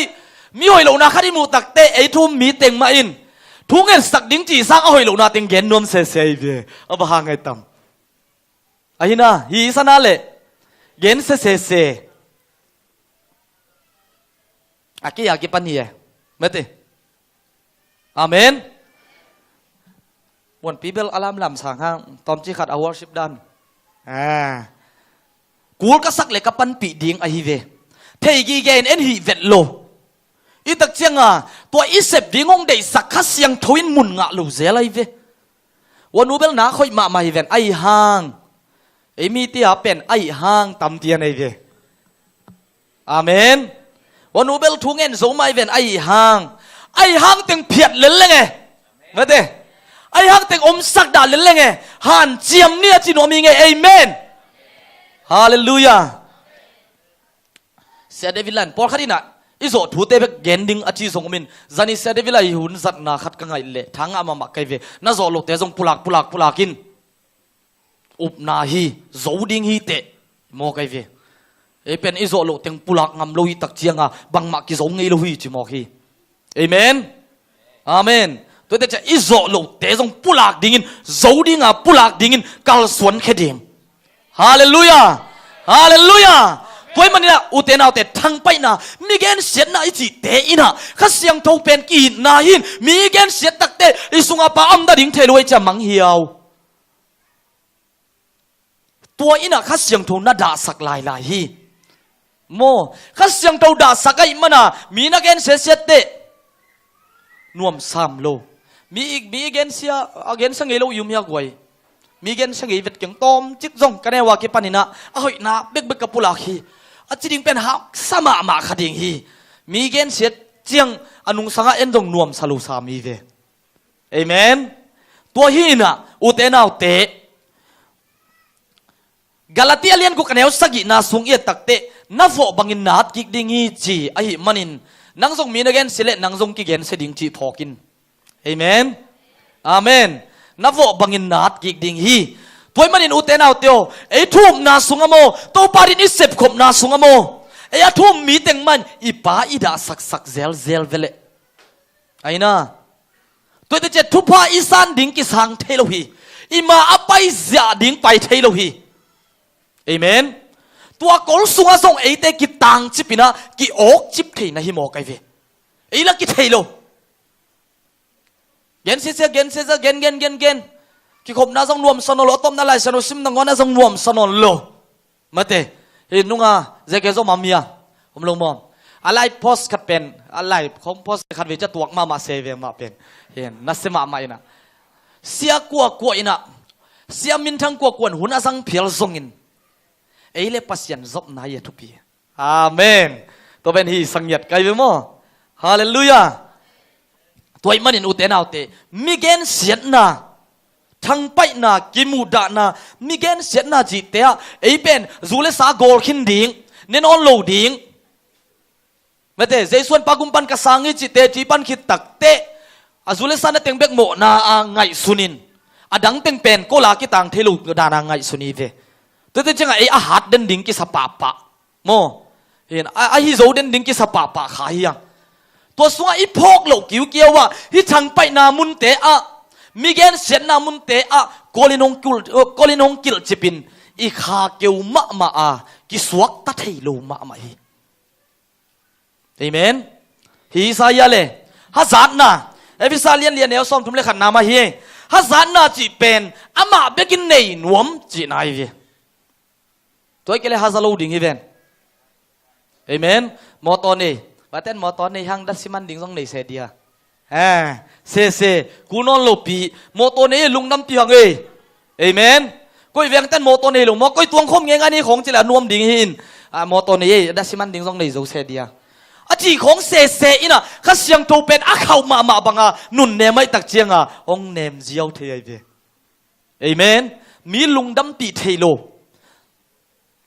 S1: มีหอยเหล่านาขันที่มูตักเตะไอทุ่มมีเต็งมาอินทุ่งเงินสักดิ่งจีสร้างเอาหอยเหล่านาเต็งเกณฑ์นวมเซ่ๆเดียเอาบะฮังไงตั้มไอ้น่ะฮีสันนั่นแหละเกณฑ์เซ่ๆอากิปันนี่เมื่อเตอาเมนวันปีเบลอลามลำสังห้างตอมจีขัดอวอร์ชิปดันกูก็สักเล็กกับปันปีดิ่งไอฮีเวเทกีเกนเอ็นฮีเวตโลอีตักเจียงอ่ะตัวอีเสพดิ่งงเดสักขัดเสียงทวินมุนงะลูเซลไอเววันนูเบลนาค่อยมาฮีเวนไอห้างไอมีที่หาเป็นไอห้างตำเตียนไอเวอาเมนวันนูเบลทุ่งเงินสูงมาฮีเวนไอห้างตึงเพียดเล่นเลยไงเมื่อเตไอ้ฮักเต็งอมสักดาเล่นไงหันเจียมเนี่ยจีโนมีไงเอเมนฮาเลลูยาเซเดวิลันพอขัดนี่นะอิโซทูเตเบกเกนดิ้งอาชีสงมินจานิเซเดวิลัยหุ่นสัตนาขัดกังไงเละทางอามามักไกเวน่าโซโลเตจงปุลักินอุบนาฮีโจดิ้งฮีเตโมไกเวเอเป็นอิโซโลเต็งปุลักงามโลหิตักเจียงอ่ะบังมักกิโจงไงโลหิจิโมฮีเอเมนอาเมนตัวแต่จะอิโซโลเตจงปุลักดิ้งโจดิ้งอ่ะปุลักดิ้งกัลสวนแค่เดียมฮาเลลูยาตัวมันนี่นะอุเทนเอาแต่ทั้งไปนะมีเกณฑ์เสียนะไอจีเตอินะข้าเสียงทงเป็นกีนาหินมีเกณฑ์เสียตักเตอิสุงอาปาอัมดาดิ่งเทลวยจะมังเหียวตัวอินะข้าเสียงทงน่าด่าสักลายฮีโมข้าเสียงทงด่าสักไอมันนะมีนักเกณฑ์เสียเตนวมสามโลมีเกณฑ์เสียเกณฑ์สังเกโลยุ่มยากไว้มีเกณฑ์สังเกตเกี่ยงต้มจิกจงกันในว่ากิปันนี่นะเอาหน้าเบกกับปุลาฮีอาจจะดิ่งเป็นหักสมาขดิ่งฮีมีเกณฑ์เสียเจียงอนุสังเอ็นจงนวมสลุสามีเวเอเมนตัวฮีน่ะอุเทนเอาเตกาลาติอาเลียนกูกันเอาสักนาสุงเอตักเตนับบังอินนัดกิกดิ่งฮีจีไอมันินนังจงมีนักเกณฑ์เสียนังจงกิเกณฑ์เสียดิ่งจีทอกินเอเมนอาเมนนับบังอินนัดกิกดิ่งฮีตัวมันอินอุเทนเอาเตียวไอ้ทุ่มนาสุงอโมตัวปารินิเสพขบนาสุงอโมไอ้ทุ่มมีเต็งมันอีป้าอีดาสักเซลเวลไอ้น่ะตัวที่จะทุพาอีสานดิ่งกิสังเทโลฮีอีมาอไปเสียดิ่งไปเทโลฮีเอเมนตัวกอลสุงอาส่งไอ้เตกิตังจิปินะกิโอกจิบเทนะฮิโมไกเวไอ้ละกิเทโลเกนเสียเกนที่ขบน่าจงรวมสนอลต้มนั่นแหละสนุสิมนังวน่าจงรวมสนอลโลมาเตเห็นนุ่งอ่ะเจเกโซมามีอ่ะผมลงมองอะไรโพสขัดเป็นอะไรของโพสขัดวิจัยตัวมาเซเวมาเป็นเห็นนัสมาไม่นะเสียกลัวอินะเสียมินทั้งกลัวหุ่นอาสังเพียรทรงอินเอเลปัสยันจบนายทุกปีอาเมนตัวเป็นฮีสังเกตไกลไปมั้งฮาเลลูยาตัวมันอินอุเทนเอาเตมีเกณฑ์เสียนะทั้งไปนากิมูดานามีเกณฑ์เสียนาจิตเตะไอเป็นจูเลสากอลขินดิ่งเน้นออนโลดิ่งเมื่อเตะเจส่วนปากุมปันกษังจิตเตะจีปันคิดตักเตะจูเลสานเต็งเบกโมนาไงสุนินดังเต็งเป็นก็ลากิตังเทลูดานาไงสุนีเวตัวเตะจังไออาหัดเดินดิ่งกิสปาปะโม เห็นไอ้ฮิโซเดนดิ้งกิสปะปะขายยังตัวสวอีพกโลกิวเกียวว่าฮิชังไปนามุนเตอะมิเกนเซนนามุนเตอะกอลินงกิลจิปินอีขาเกียวมะมาอากิสวกตัดให้โลมะมาฮีเอเมนฮีสายาเลฮัจานนาเอฟิซาเลียนเลียนเอลซอมทุมเลขันนามาฮีฮัจานนาจีเป็นอามาเบกินเนยนวมจีนายวีตัวเกลฮัจาโลดิ้งฮีเวนเอเมนมอตอนนี้ว่าแต่มอตอนนี้ยังดัชมันดิ้งส่งในเสดียเซกูนอนโลปีมอตอนนี้ลุงน้ำปีหังเอเมนก็อีเวียงแต่มอตอนนี้ลุงมอก็ตัวงคมเงี้ยอันนี้ของจิละนวมดิ้งหินมอตอนนี้ดัชมันดิ้งส่งในโซเสดียอาจีของเซอินะข้าเสียงตัวเป็นเข้ามาบังนุ่นเนไม่ตักเจียงองเนมเจียวเทียบเอเมนมีลุงดำปีเทโล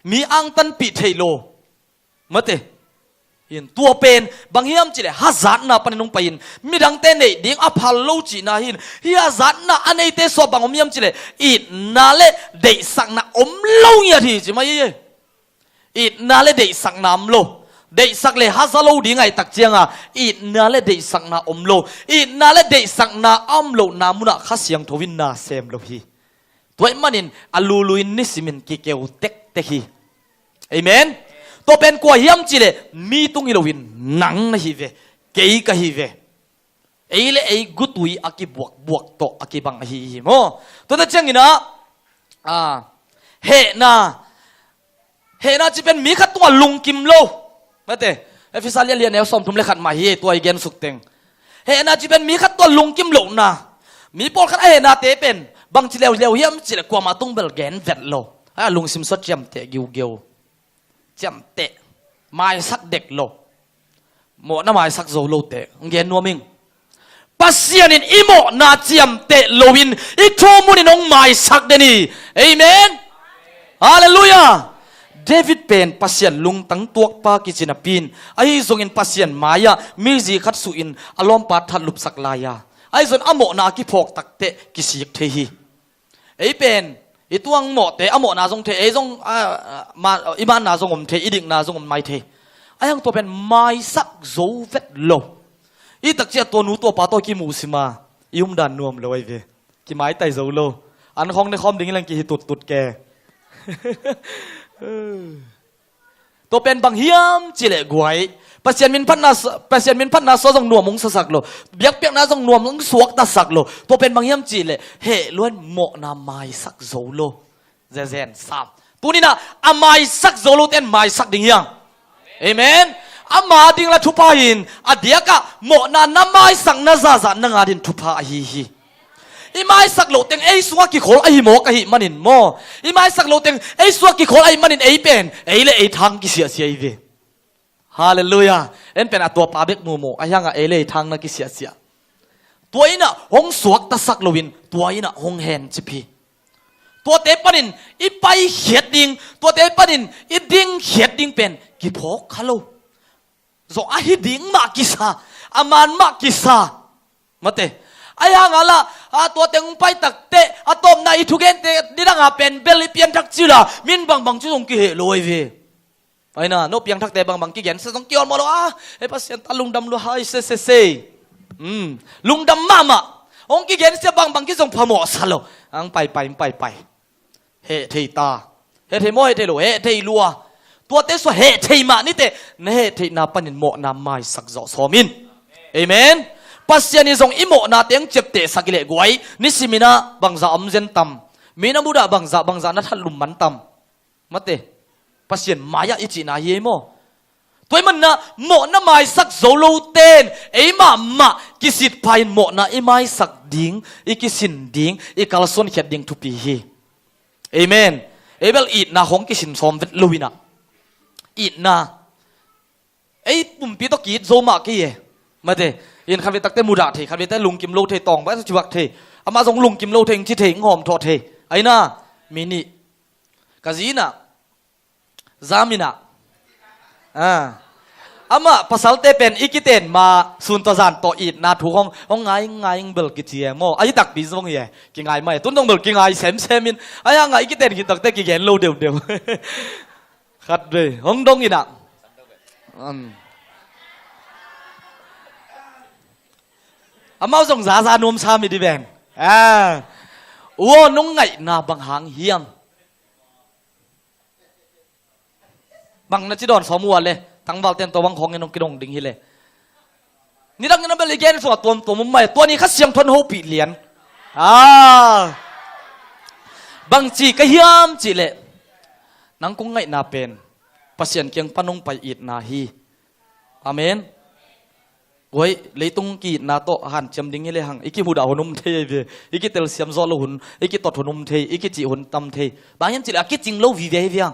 S1: มีอังตันปีเทโลมาเตเห็นตัวเป็นบางเฮียมจีเลยฮัจานนาปนินงไปยินมีดังเต้นเดิ้งอภัลโลจีนาหินฮัจานนาอันนี้เตสบางอมเฮียมจีเลยอีนาเลเดสังนาอมโลเงียทีจีมาเย่อีนาเลเดสังนามโลเดสักเลยฮัจาโลดิ้งไงตักเจียงอีนาเลเดสังนาอมโลอีนาเลเดสังนาอมโลนามุนะข้าเสียงทวินนาเซมโลฮีตัวมันนินอลูลุยนิสิมินกิเกวเต็กเตฮีเอเมนตัวเป็นกว่าเฮียมจีเลยมีตุงอิโลวินหนังนะฮีเวเกย์กะฮีเวเอเลเอกุตุยอากิบวกโตอากิบังฮีโมตัวนั้นจังอินะเฮนาจีเป็นมีขัดตัวลุงกิมโลมาเตเอฟิซาเลียเลียนเอลซอมทุมเลขัดมาฮีตัวอีเกนสุกเต็งเฮนาจีเป็นมีขัดตัวลุงกิมโลนะมีปอลขัดเฮนาเตเป็นบางจีเลวเฮียมจีเลยกว่ามาตุงเบลเกนเวดโลลุงซิมซดจำเตกิวเกวจำเตะไม้สักเด็กโลหมอน้าไม้สักโซโลเตะเงี้ยนัวมิงปัสยานินอิโมนาจำเตะโลวินอีกชั่วโมงนึงน้องไม้สักเดนี่เอเมนฮาเลลูยาเดวิดเป็นปัสยานลุงตั้งตัวปากิจินาปินไอ้ทรงอินปัสยานมายามิจิขัดสุอินอารมณ์ปัดทัดลุบสักลายาไอ้ส่วนอโมนากิพอกตักเตะกิสิกเทฮีไอ้เป็นอีตัวงหมดเตะอโมนาทรงเทไอ้ทรงมาอิมานนาทรงอมเทอีดิกนาทรงอมไม่เทไอ้ยังตัวเป็นไม้สักโซเวตโลอีตักเจ้าตัวนู้ตัวปาตัวกิมูสิมายุ่มดันนวมเลยเวกิไม้ไตโซโลอันของในคอมดิ้งแรงกิตุดแกตัวเป็นบางเฮียมจิเลกวยปัสยานมินพันนาโซทรงนวมมงสักโลเบียกนาทรงนวมมงสวกตาสักโลตัวเป็นบางเฮียมจิเลเฮล้วนโมนาไม้สักโซโลเจนสามตัวนี้นะอาไม้สักโซโลเต้นไม้สักดิ้งยังเอเมนอามาดิ้งละทุพาหินอเดียกะโมนาน้ำไม้สักนาซาซานังอาดินทุพาฮีอีไม้สักโลเต็งไอ้สวกิโคลไอ้หมอกะหิมันินโมอีไม้สักโลเต็งไอ้สวกิโคลไอ้มันินไอ้เป็นไอ้เล่ไอ้ทางกิเสียอีเวฮาเลลูยาเอ็นเป็นตัวปาเบกมูโมไอ้ยังไอ้เล่ทางนักกิเสียตัวอีน่ะหงสวกตะสักโลวินตัวอีน่ะหงแฮนจิพีตัวเตปนินอีไปเขียดดิงตัวเตปนินอีดิงเขียดดิงเป็นกิพอกฮัลโหลโซอาฮิดิงมากิซาอามันมากิซามาเตไอ้ยังอะไรตัวเต็งไปตักเตะตอมนายทุกเย็นเตะนี่ดังเป็นเบลลิเปียนทักจิล่ะมินบางจุดตรงกี่เหลอยเวไอ้น่ะนกเปียงทักเตะบางกี่เย็นเสต้องเกี่ยวมาแล้วไอ้ภาษาตาลุงดำลุหายเซลุงดำมาองกี่เย็นเสียบางกี่ส่งพมอสโลอังไปเฮเทตาเฮเทโมเฮเทโลเฮเทลัวตัวเตะสวเฮเทมานี่เตะเฮเทนาปันนินโมนาไม้สักจ่อสอมินเอเมนปัสยานิทรงอิโมนาเตียงเจ็บเตะสักกิเลกวยนิสิมินาบังซาอมเซนตัมมีนาบุดาบังซานัทลุมมันตัมมาเตปัสยานมายาอิจินาเยโมตัวมันนะโมนาไม้สักโซโลเตนไอ้มากิสิทพายโมนาไอ้ไม้สักดิ้งไอ้กิสินดิ้งไอ้กาลส่วนเขียดดิ้งทุปีเฮเอเมนเอเบลอีดนาของกิสินซอมเวทลุยนะอีดนาไอ้ปุ่มปีตกีดโซมากี้มาเตยินคำวิตักเตมูดาเทคำวิตักลุงกิมโลเทตองไปสุวักเทอามาส่งลุงกิมโลเทงที่เทงหอมทอเทไอ้น่ามินิกาจีน่าซามิน่าอามาภาษาเตเป็นอีกิเตนมาสุนทรานต่ออีดนาถูกของไงเบลกิเจียโมไอ้ตักปีซงเย่กิงไงไม่ตุ้นต้องเบลกิงไงเซมินไอ้ยังไงอีกิเตนกิตักเตกิเกนโลเดียวขัดเลยห้องดงอีน่ะ อามาส่งสาสานวมชามิดีแบงวัวนุ่งไงนาบังหางเฮียงบังนัจิดอนสมัวเลยทั้งบาลเต็นตัวบังของเงินองกิดงดิ่งฮิเลยนี่ดังนั้นเป็นเลยแกนสวดตัวมุมใหม่ตัวนี้คัดเสียงทนโฮปีเหรียญบางจีก็เฮียมจีเลยนังกุ้งไงนาเป็นปัสยันเกียงปนงไปอีดนาฮีอาเมนโว้ยเลยตุงกีนาโตหันจำดิ่งฮิเลยหังอีกิบุดาหุนุมเทยอีกิเตลเสียมซอลหุนอีกิตดหุนุมเทยอีกิจีหุนตำเทยบางยันจีเลยกิจิงโลวิเวเวียง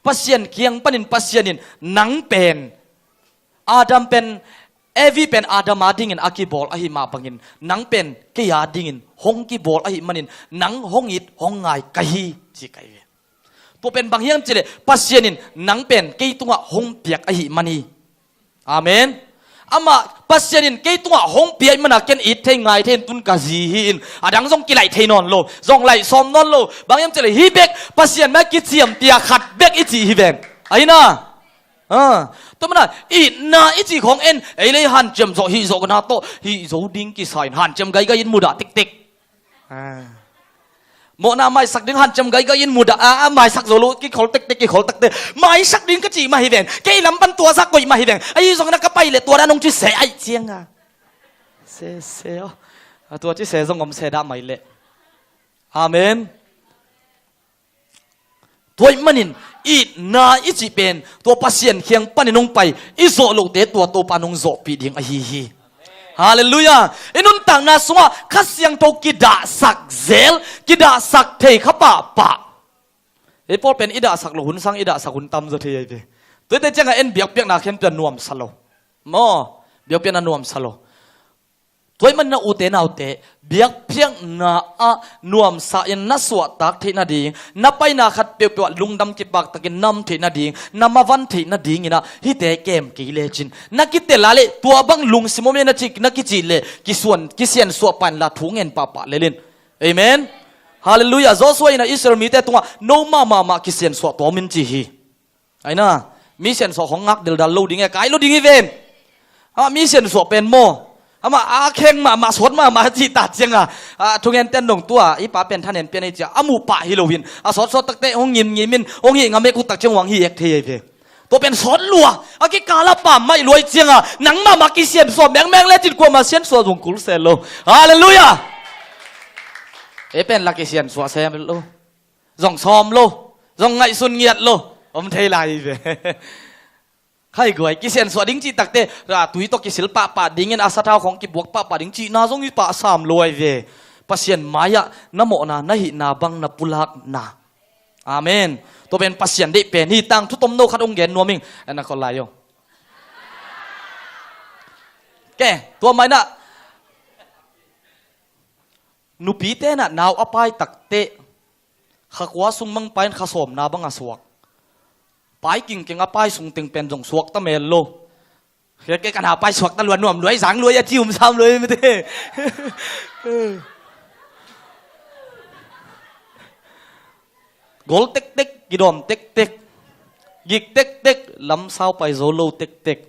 S1: ปัสยันเกียงปนินปัสยันินนังเป็นอาดัมเป็นเอวีเป็นอาดัมมาดิ่งอากิบอลอหิมาบังอินนังเป็นกิยาดิ่งหงกิบอลอหิมันินนังหงอิดหงไงกะฮีจีกะฮีตัวเป็นบางอย่างจีเลยปัสยันินนังเป็นกิตัวหงเปียกอหิมันีอาเมนอามาปัสยันินกิตัวหงเปียกมันนักเกนอิดเทงไงเทนตุนกะซีหินอาดังซงกิไหลเทนอนโลซงไหลซอมนอนโลบางอย่างจีเลยฮีเบกปัสยันแม่กิเสียมเปียขัดเบกอิจีฮีเบนไอ้น่ะตัวมันอีน่าอีจีของเอ็นไอ้เลยหันจำโซฮิโซกันฮะโตฮิโซดิ้งกิสายหันจำไกก็ยินมุดะติ๊กติ๊กโมนาไม่สักดิ้งหันจำไกก็ยินมุดะไม่สักโซโลกิขอลติ๊กติ๊กกิขอลติ๊กติ๊กไม่สักดิ้งก็จีมาฮิเบนแกลำปันตัวสักก็มาฮิเบนไอ้สองนักก็ไปเลยตัวนั้นงชื่อเสไอเจียงเสตัวชื่อเสซงอมเสดาไม่เลยอาเมนตัวมันนินอีน่าอีจีเป็นตัวปัสยันเคียงปันนงไปอีโซโลเตตัวปานงโซปีดิ่งอฮีฮีฮาเลลูยาอินุนต่างนาสวะขัดยังโตกิดาสักเซลกิดาสักเทขปะปะไอ้พอเป็นอิดาสักหลุนสังอิดาสักหุนตำจะเทียไปตัวแต่จังเอ็นเบียกเปียกนาเข้มเปียนนวมสโลมอเบียกเปียนนวมสโลตัวมันน่าอุเตน่าอุเตเบียกเพียงน่านวมสายันน่าสวดตักที่นาดีน่าไปน่าขัดเปียกเปียกลุงดำกิบปากตะกินน้ำที่นาดีน่ามาวันที่นาดีงี้นะฮิเตเกมกิเลจินนักกิเตลาเลตัวบังลุงสิโมเมนัจิกนักกิจิเลกิส่วนกิเซียนสวปันละทุ่งเงินปะปะเลลินเอเมนฮาเลลูยาโจสวยนะอิสราเอลมีแต่ตัวโนมากิเซียนสวตัวมินจีฮีไอ้น่ะมีเซียนสวของงักเดลดัลโลดิ้งไงไกลโลดิ้งอีเวนมีเซียนสวเป็นโมมาเข่งมาสวดมาที่ตัดเจียงทุกเงินเต้นลงตัวอีป้าเป็นท่านเห็นเป็นไอ้เจ้ามูป่าฮิโลวินสดตักเตะองยิมมินองยิงอเมกุตักเจียงหวังฮีเอกเทียตัวเป็นสดลัวกิกาลป่าไม่รวยเจียงหนังมากิเซียนสวดแมงเล่จิตกว่ามาเซียนสวดวงกุลเซโลฮาเลลูยาเป็นลักกิเซียนสวดเซมโลจงซ้อมโลจงไงสุนเงียดโลอมเทลายใครกวยกิเซียนสวดดิ้งจีตักเตะตุยตกิศิลปะป่าดิ้งเงินอาสาเท้าของกิบวกป่าดิ้งจีน่าจงยุป่าสามรวยเวปัสยันมายะน้ำโมนานาหินาบังนาปุลักนาอาเมนตัวเป็นปัสยันได้เป็นนี่ตั้งทุตมโนขัดองเกนนัวมิงอันนั้นคนลายยแกตัวไม่น่ะนุปีเตน่ะนาวอภัยตักเตะขักว่าซุงมังไปขสมนาบังอาสวกไปกิ่งเก่งอภัยส่งติงเป็นจงสวกตะเมลโลเฮ้ยแกกันหาไปสวกตะลวนนวมรวยสังรวยยาจิ้มซ้ำเลยไม่ได้กอลเต็กเต็กกิดอมเต็กเต็กยิกเต็กเต็กลำเศร้าไปโซโลเต็กเต็ก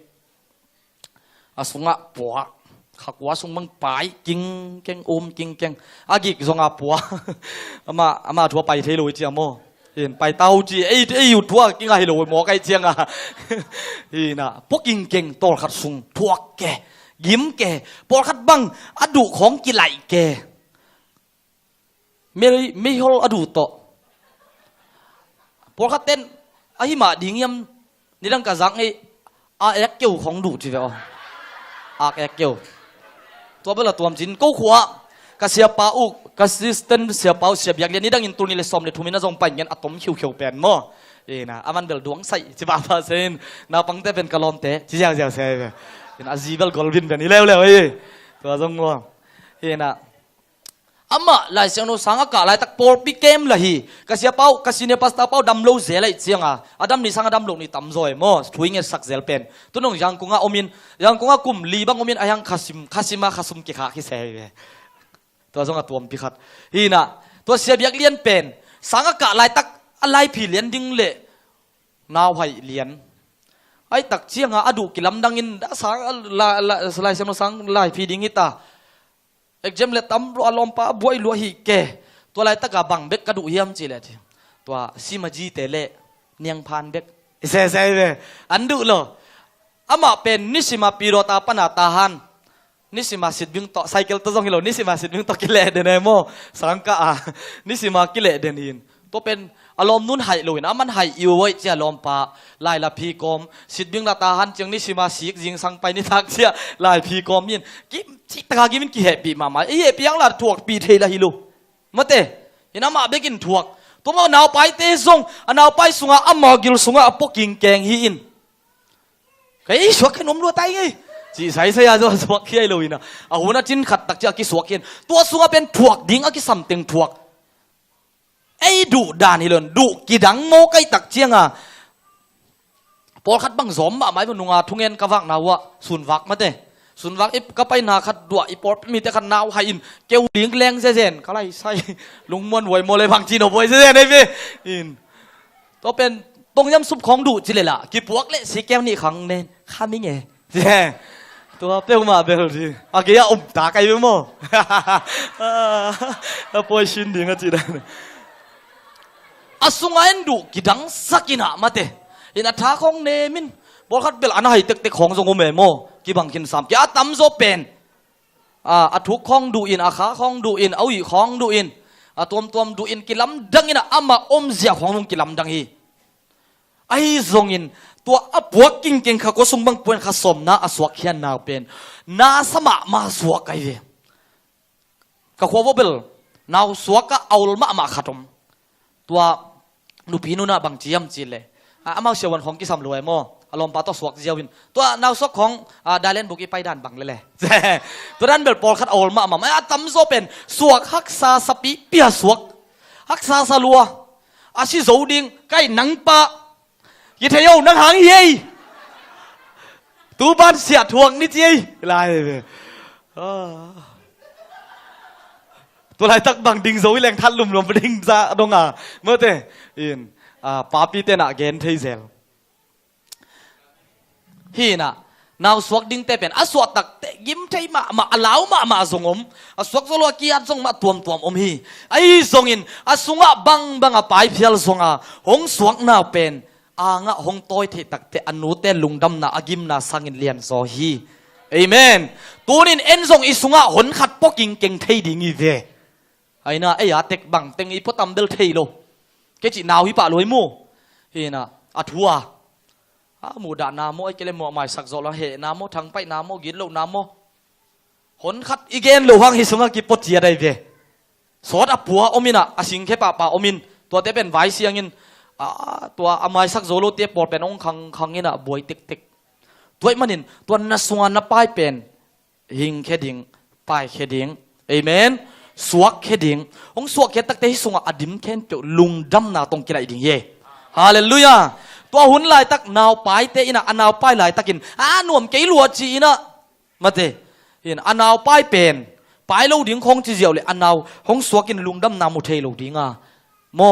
S1: อาสงะปัวขักว่าส่งมังไปกิ่งเก่งอมกิ่งเก่งอากิกสงะปัวอามาทัวไปเทลุยเจียโมเห็นไปเตาจีไอ้อยู่ทั่วกินไงเลยหมอไก่เจียงนี่นะพวกกินเก่งโตขัดซุงทั่วแกยิ้มแกปอขัดบังอดุของกิไหลแกไม่ฮอลอดุโตปอขัดเต้นไอ้หมาดิ้งยำนี่ดังกระซังไอ้อาเอ็กเกียวของดุจีเดียวอาเอ็กเกียวตัวเบลตัวจินกู้ขวากเสียป้าอุกสิสเตนเสียป้าเสียบอยากเรียนนี่ดังอินตูนี่เลยสอมเลยทุ่มิน่าจงไปเงี้ยอะตอมคิวเป็นมั้งนะอามันเบลดวงใส่จิบาพาเซนนาปังเตเป็นกะลอนเตจิเจ้าเจ้าเซ่เป็นอาจีเบลกอลวินเป็นนี่เร็วตัวจงมั้งนะอามาหลายเสียงโนสังอากาศหลายตักโปรปีเกมเลยกเสียป้ากสิเนปัสตาป้าดำโลเซเลยเสียงอาดัมนี่สังอาดัมโลนี่ตั้มซอยมั้งช่วยเงี้ยสักเซลเป็นตัวน้องยังคงอาอมินยังคงอากุมลีบังอมินอายังคาซิมาคาซุมกิขาคิเซ่ตัวจงตัวพิคัดฮีน่ะตัวเสียบยักเลียนเป็นสังกะลายตักอะไรผีเลียนดิ้งเละนาวไผ่เลียน ไอ้ตักเชียงอดูกิลำดังอินสางลาสไลเซมสังลายฟีดิ้งอิตาเอ็กเจมเลตัมรัวลมปะบวยลัวฮิเกตัวไรตะกะบังเบกกระดูเฮียมจีเลทีตัวซิมาจีเตเลเนียงพานเบกเซ่เซ่เวอันดูโลอามาเป็นนิสิมาปีโรตาปนาตาฮันนิสิมาสิดบิงต่อไซเคิลตัวจงฮิโลนิสิมาสิดบิงต่อกิเลเดนเอโมสังกะนิสิมากิเลเดนินตัวเป็นอารมณ์นุ่นหายลุยนะมันหายอยู่ไว้เจ้าลมปะลายละพีกอมสิดบิงละตาฮันจังนิสิมาสิกยิงสังไปนิทักเสียลายพีกอมยินกิจิตกากิมันกี่เหตุปีมาเอปียังละถวกปีเทละฮิโลมาเตยินอามาเบกินถวกตัวมันเอาไปเตะส่งเอาไปส่งอามากิลส่งอาปกิงแกงฮีอินไอ้สวกขนมรัวไตไงจีใส่เสียตัวสวกเขี้ยเลยนะเอาหัวน่ะจินขัดตักจะกิสวกเขี้ยตัวส่งเป็นถวกดิ้งอากิสัมเต็งถวกไอ้ดุดานฮิเลนดุกีดังโมไกตักเจียงพอขัดบังสมหมายว่านุงทุ่งเงินกวักนาวะสุนวักมาเตสุนวักก็ไปนาขัดดัวอีปอดมีแต่ขัดนาวให้อินเกวดิ้งแรงเสียนเขาไล่ใส่ลุงมวนหวยโมเลยพังจีโนบวยเสียนไอ้พี่อินตัวเป็นตรงย้ำซุปของดุจิเลยล่ะกี่พวกเละสีแก้วนี่ขังเน้นข้าไม่เงี้ยเจ้ตัวเปรี้ยวมาเปรี้ยวทีอาเกียอมตาไกลไปมั้งแล้วปล่อยชินดิ้งก็จีได้อาสุงอันดุกิดังสักินะมาเตอินาท้าของเนมินบอกขัดเบลอันไหนเต็กของทรงโอเมโมกิบังกินสามกิอาตั้มโซเป็นอาทุกของดูอินอาขาของดูอินเอาอีของดูอินตัวดูอินกิลำดังอินะอามาอมเสียของลุงกิลำดังฮีไอ้ทรงอินตัวอับวกกิงข้าก็ส่งบังป่วนข้าสมนะอสวกเขียนนาเป็นนาสมะมาสวกไอ้เวก็ขวบเบลนาสวกก็เอาลมาขัดมตัวนูพีนูน่ะบางจีมจีเลยอามาเสียวันของกิสามรวยโมอารมณ์ปาตัวสวกเจียวินตัวนาวสวกของดาเลนบุกีไปด่านบังเลยตัวนั้นเบลปอลคัดเอาลมาไม่ตั้มโซเป็นสวกฮักซาสปีเปียสวกฮักซาสลัวอาชิโซดิงใกล้หนังปะยิ่งเที่ยวนังหางเย่ตูบ้านเสียทวงนิดเย่ลายเลยตัวไรตักบังดิงโซยแรงทัดลุมไปดิงซาดงเมื่อเตอินปาปีเตน่ะเกนเทเซลฮีน่ะนาวสวกดิงเตเป็นสวกตักเตยิ้มเทมาลาวมาส่งสวกโซโลกีอันส่งมาตัวมฮีไอ้ส่งอินส่งบังไปเพียลส่งหงสวกน่าเป็นงะหงต้อยเทตักเตอนุเตลุงดำน่ะอากิมน่ะสังอินเลียนโซฮีเอเมนตัวนี้เอ็นส่งอิสุงหนขัดปกิงเก่งเทดิงอีเวไอ้น่ะไอ้ยาเต็กบังเต็งอีพอตำเดลเทโลเกจินาวฮิปะลอยมูเฮน่ะอัทัวหมู่ด่านามโมไอ้เกลโมหมายสักโซลเหนามโมทางไปนามโมกินโลนามโมหนขัดอีเกนโลหังฮิสุงกิปจีอะไรเวสอดอปัวอมินะอาสิงเคปะปะอมินตัวเตเป็นไวเสียงินตัวอามายสักโซโลเตียปอดเป็นองคังนี่นะบวยติกตัวมันนินตัวนัสวานนับป้ายเป็นหิงแค่ดิ่งป้ายแค่ดิ่งเอเมนสวกแค่ดิ่งองสวกแค่ตักเตะสวงอดิมแค่เปียวลุงดำนาตรงกินไอดิ่งเย่ฮาเลลูยาตัวหุ่นลายตักนาวป้ายเตะอินะอนาวป้ายลายตักินหน่วมเกลัวจีนะมาเตะเห็นอนาวป้ายเป็นป้ายเราดิ่งคงจีเจียวเลยอนาวองสวกกินลุงดำนามุเทเราดิ่งโม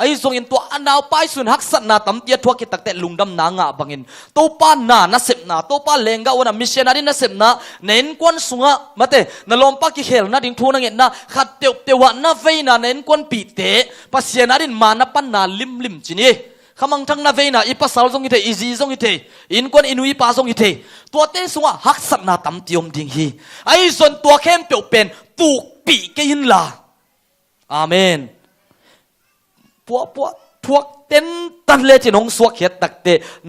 S1: ไอ้ส่งอินตัวอนาวไปสุนหักสันนาตั้มเตียทัวกิตักเตะลุงดำนางะบังอินตัวป้านนาเสพนาตัวป้าเลงกาวันมิเชนาดินาเสพนาเน้นกวนสุงะมาเตะนลมปักกิเขลนาดิ่งทูนังเงินนาขัดเตียวนาเวนาเน้นกวนปีเตะปัสเชนาดินมานาปันนาลิมจีนี่ขมังทั้งนาเวนาอีปัสสาวทรงอิเทอีซีทรงอิเทอินกวนอินุยปาทรงอิเทตัวเตะสุงะหักสันนาตั้มเตียมดิ่งฮีไอ้ส่วนตัวเข้มเปียวเป็นตูกปีกินลาอาเมนพวกเต้นตันเลจินงสวกเขียตักเต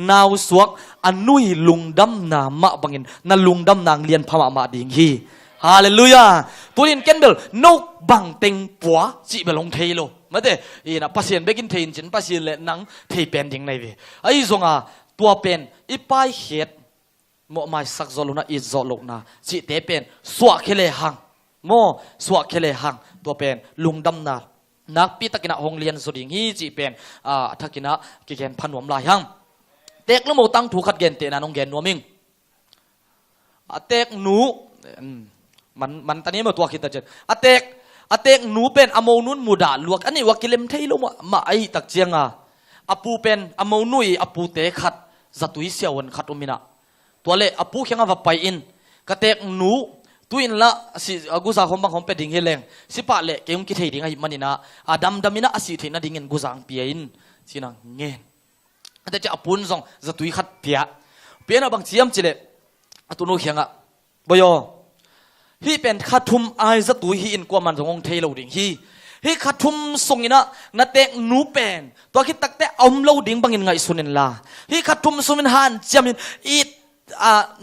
S1: นาวสวกอนุยลุงดำนามะบังอินนั่นลุงดำนางเลียนพม่ามาดิ่งฮีฮาเลลูยาตัวนี้เกนเบลนกบังเต็งปัวจีเบลงเทโลมาเตอีน่ะปัสเซียนเบกินเทนจินปัสเซียนเลนังเทเป็นดิ่งในเวไอ้ทรงตัวเป็นอีปายเขียดโมไม่สักโซลุนะอีโซลุนะจีเตเป็นสวกเคเลหังโมสวกเคเลหังตัวเป็นลุงดำนานักปีตะกินะหงเลียนสุดิงฮีจีเป็นทักกินะกิเกนพันวมลายหังเต็กแล้วโมตั้งถูกขัดเกณฑ์เตนะน้องเกณฑ์นัวมิงเต็กหนูมันตอนนี้มาตัวคิดแต่เจนเต็กหนูเป็นอโมนุนมูดาลวกอันนี้ว่ากิเลมเทลุมาไอตักเจียงปูเป็นอโมนุยปูเตขัด zatui sia wan khat umina toale apu khenga va pai in katek nu tuin la si guza hombang hompe ding heleng si pa le keum ki thei ding ai manina adam damina asi theina ding in guzang piain sinang nge ate cha apun zong zatui khat pia piana bang chiam chile atunu khenga boyo hi pen khathum ai zatui hi in kwa man zong thei lo ding hi khathum songina na tek nu pen to ki takte om lo ding bangin ngai sunin la hi khathum sumin han chiamin it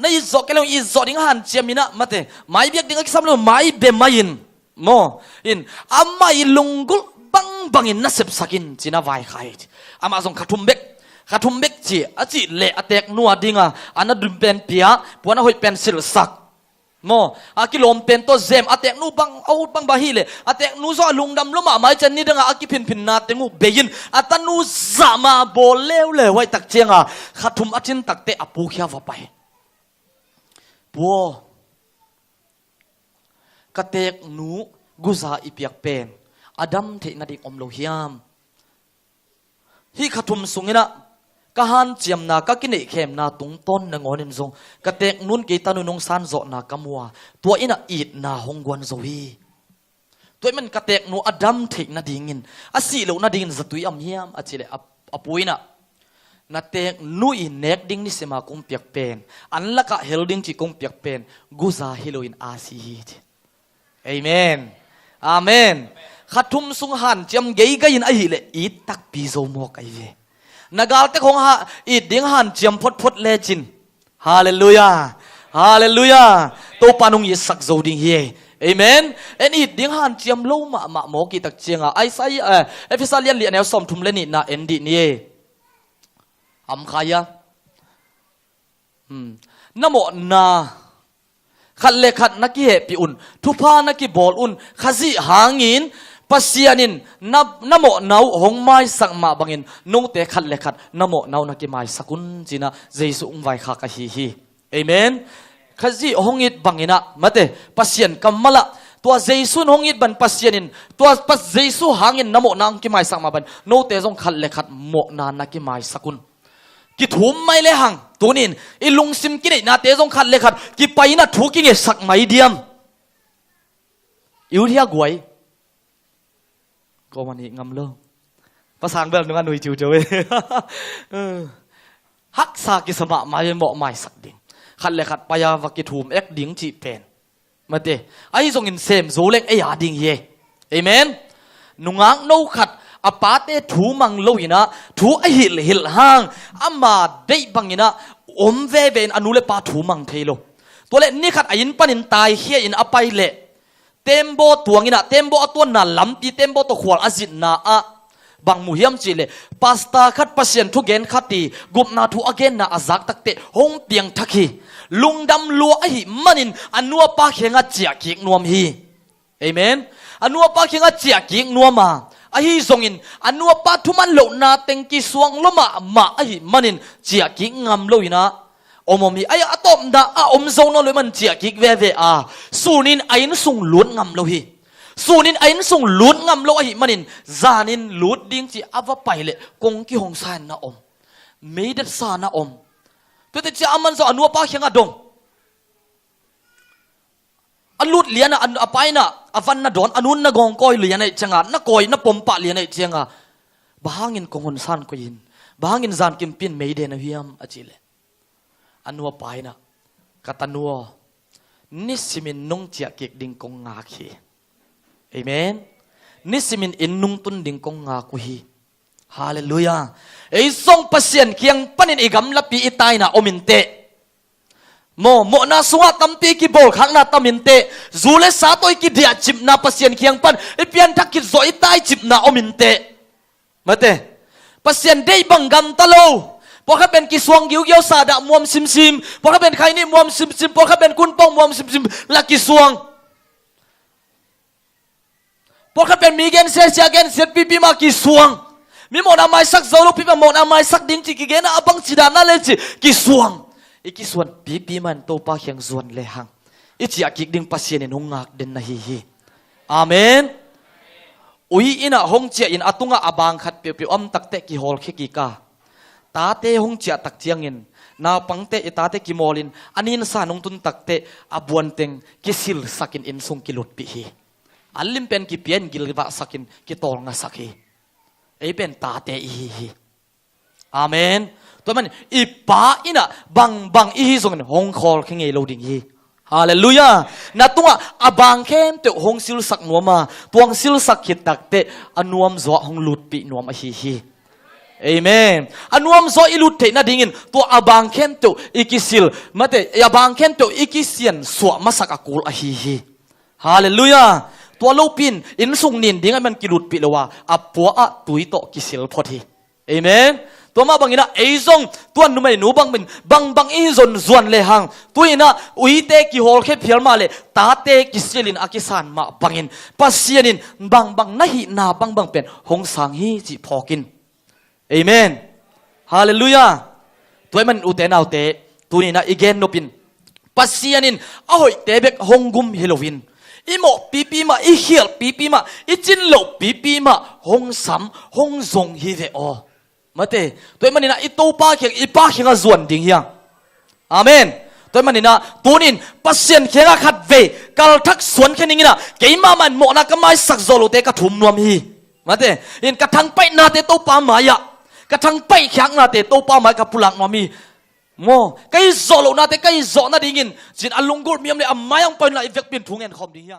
S1: nay zo cái lòng zo ding han chiamina mate mai biak ding exam lo mai be main mo in amai lungul bang bangin na sep sakin china vai khai ama zong khathum bek chi achi le atek nuwa dinga ana dum pen pia puana hoi pencil sak mo akilom pen to zem atek nu bang out bang bahile atek nu zo lungdam loma mai chan ni danga akipin pin na tengu beyin atanu zama bol lew le wai tak chenga khathum achin takte apu khia va paiบัวกเตกนูกุซาอิเปียกเป็นอดัมเทนาดิอมโลหิยามฮิขทุมสุงินะกะฮันเจียมนากะกินเอเข้มนาตุงต้นนงอนินซงกเตกนุนกีตานุนงซานโซนากะมัวตัวอินะอีดนาฮงกวนโซฮีตัวมันกเตกนูอดัมเทนาดิงินอาศิโลนาดิงินสตุยอัมหิยามอจิเลอปุยนะนาเตกนุยเนกดิ้งนิสมาคงเปียกเป็นอันละกะเฮลดิ้งจีคงเปียกเป็นกุซาฮิโลอินอาซีดเอเมนอาเมนขัดทุมสุงหันจำเกยกยินไอหิเลอีตักปีโซโมกไอเวนากาลเตคงฮะอีดิ้งหันจำพดเลจินฮาเลลูยาฮาเลลูยาตัวปานุงยิสักโซดิ้งเฮเอเมนเอ็นอีดิ้งหันจำโลมาโมกิตักเจียงไอไซเอฟิซาเลียนเลียนแนวสมทุมเลนินาเอ็นดีนี่อัมขายะนโมนาขัดเลขัดนักกิเหปิอุนทุพานักกิบอลอุนขจิหางินปัสยานินนโมนาวหงไม้สักมาบังินนุ่งเตะขัดเลขัดนโมนาวนักกิไม้สักุนจีนะเจสุอุงไว้ขากะฮีเอเมนขจิหงอิดบังินะมาเตปัสยันกัมมะละตัวเจสุหงอิดบันปัสยานินตัวปัสเจสุหางินนโมนาวกิไม้สักมาบันนุ่งเตะจงขัดเลขัดโมนานักกิไม้สักุนกิทุ่มไม่เลหังตัวนี้อีลุงซิมกินนาเตจงขัดเลยขัดกิไปน่ะถูกกินสักไม่เดียมอยู่ที่กวยก็วันนี้งำเล่าภาษาอังกฤษนึกว่าหนุ่ยจิ๋วเจ้าเว้ยฮักษากิสมะมาเยอะเหมาะไม่สักดิ่งขัดเลยขัดไปยาวกิทุ่มเอ็กดิ่งจีเป็นมาเตไอ้ทรงอินเซมโซเล็กไอ้ยาดิ่งเย่เอเมนนุ่งอ่างโนขัดอปาเตถูมังโลยินะถูไอหิลหางอามาได้บังยินะอมเวเวนอนุเลปาถูมังเทโลตัวเล็กนี่ขัดอายินปันินตายเฮียอินอไปเละเต็มโบตัวงินะเต็มโบตัวน่าล้ำปีเต็มโบตัวขวานอจิตนาอะบางมุฮิมจิเลปาสตาขัดปัสเซียนทุกเกนขัดตีกุบนาทุอเกนนาอาซักตักเตหงเปียงทักฮีลุงดำลัวไอหิมันินอนัวปาเขงะเจียกิกนวมฮีเอเมนอนัวปาเขงะเจียกิกนวมมาไอ้ทรงอินอันนัวปัทุมันโลนาเต็งกิสวงลมาไอ้มันินเจียกิงามโลยนะอมมีไอ้อะตอมดาอมทรงนั่นเลยมันเจียกิเวสูนินไอ้นส่งล้วนงามโลหิสูนินไอ้นส่งล้วนงามโลไอ้มันินจานินล้วนดิ้งจีอวไปเลยกงกิหงสานนะอมไม่ได้สานะอมตัวแต่เจ้ามันสอนนัวปาเขียงอดงอันลุดเลียนะอันอภัยนะอวันนะดอนอันนู้นนะกองก้อยเลียนะจังอ่ะนะก้อยนะปมปะเลียนะจังอ่ะบางอินกงคนสันก็ยินบางอินจานกิมปินไม่เดนะพิยามอจิเลอันนัวไปนะกัตนัวนิสิมินนุ่งเจียกิกดิ่งกงงาคีเอเมนนิสิมินอินนุ่งตุนดิ่งกงงาคุฮีฮาเลลูยาไอ้ทรงปัสเซียนเคียงปันินอีกำลับปีอิตายนะอมินเตโมนาสวะตัมปีกิโบขังนาตัมินเตจูเลสาตัวกิเดียจิบนาปัสเซียนเคียงปันไอเปียนทักกิจอยตายจิบนาอมินเตมาเตปัสเซียนได้บังกันตะโลพอเขาเป็นกิสวงยิวเยียวซาดะมวมซิมพอเขาเป็นใครนี่มวมซิมพอเขาเป็นกุนป้องมวมซิมละกิสวงพอเขาเป็นมีเกนเสียเกนเสียปีมากิสวงมีโมนาไม้สักโซลูปีมาโมนาไม้สักดิ้งจิกิเกนะอบังจิดานาเลจิกิสวงอีกส่วนปีมันโตปาเขียงส่วนเลหังอีจีอากิกดิ่งปัสเซียนหงงักเดินนะฮีอาเมนอุยอินะหงเจียอินอตุงะอบางขัดเปียวๆอมตักเตะกิฮอลเคกิกา ตาเตหงเจียตักเจียงอินนาปังเตอิตาเตกิโมลินอันนี้นสานงตุนตักเตอบวนเต็งกิสิลสักินอินทรงกิลุดปีฮีอัลลิมเป็นกิเปียนกิลวะสักินกิตอลงาสักฮีไอเป็นตาเตอีฮีอาเมนตัวมันอีป้าอินะบังอีฮีส่งหงคอลแค่ไงโลดิงฮีฮาเลลูยานาตัวอบางเข้มเตหงซิลสักนัวมาตัวงซิลสักขิดตักเตอนนวมจ่อหงลุดปีนวมอฮีเอเมนอันวมโซอิลุเทนะดิ่งินตัวอบางเข้มตัวอิกิสิลมาเตอบางเข้มตัวอิกิเซียนสวมาสักกูลอฮีฮีฮาเลลูยาตัวลูปินอินสุงนินดิ่งมันกิลุดปิลว่าอับปัวอะตุยโตกิสิลพอดีเอเมนตัวมาบังอินะเอซงตัวนุ่มไอ้หนูบังเป็นบังอินซนส่วนเลหังตัวอินะอุยเตกิโฮลเคพิลมาเลตาเตกิสิลินอากิสานมาบังอินปัสเซียนินบังนะฮีนาบังเป็นหงสังฮีจิพอกินเอเมนฮาเลลูยาตัวมันอุเตนเอาเตตัวนี้นะอีเกนโนปินปัสเซียนินอ้อยเตเบกฮงกุมเฮโลวินอีโมปีมาอีเฮียลปีมาอีจินโลปีมาฮงซัมฮงซงฮีเวโอมาเตตัวมันนี่นะอีโตป้าเขียงอีป้าเขียงส่วนดิ่งยังอาเมนตัวมันนี่นะตัวนี้ปัสเซียนเขียงขัดเวกัลทักส่วนแค่นี้นะเกี่ยมามันโมนะก็ไม่สักโซโลเตกระถุมนวมฮีมาเตอินกระทั่งไปนาเตโตป้ามายะกระทั่งไปแข็งนาเตโตป้าหมายกับปุลักนอมีโม่ไกโซโลนาเตไกโซนาดิ่งินจินอลงกุลมีอะไรอำมายังไปนาอีเวกเป็นทุงเงินคอมดิ่งยัง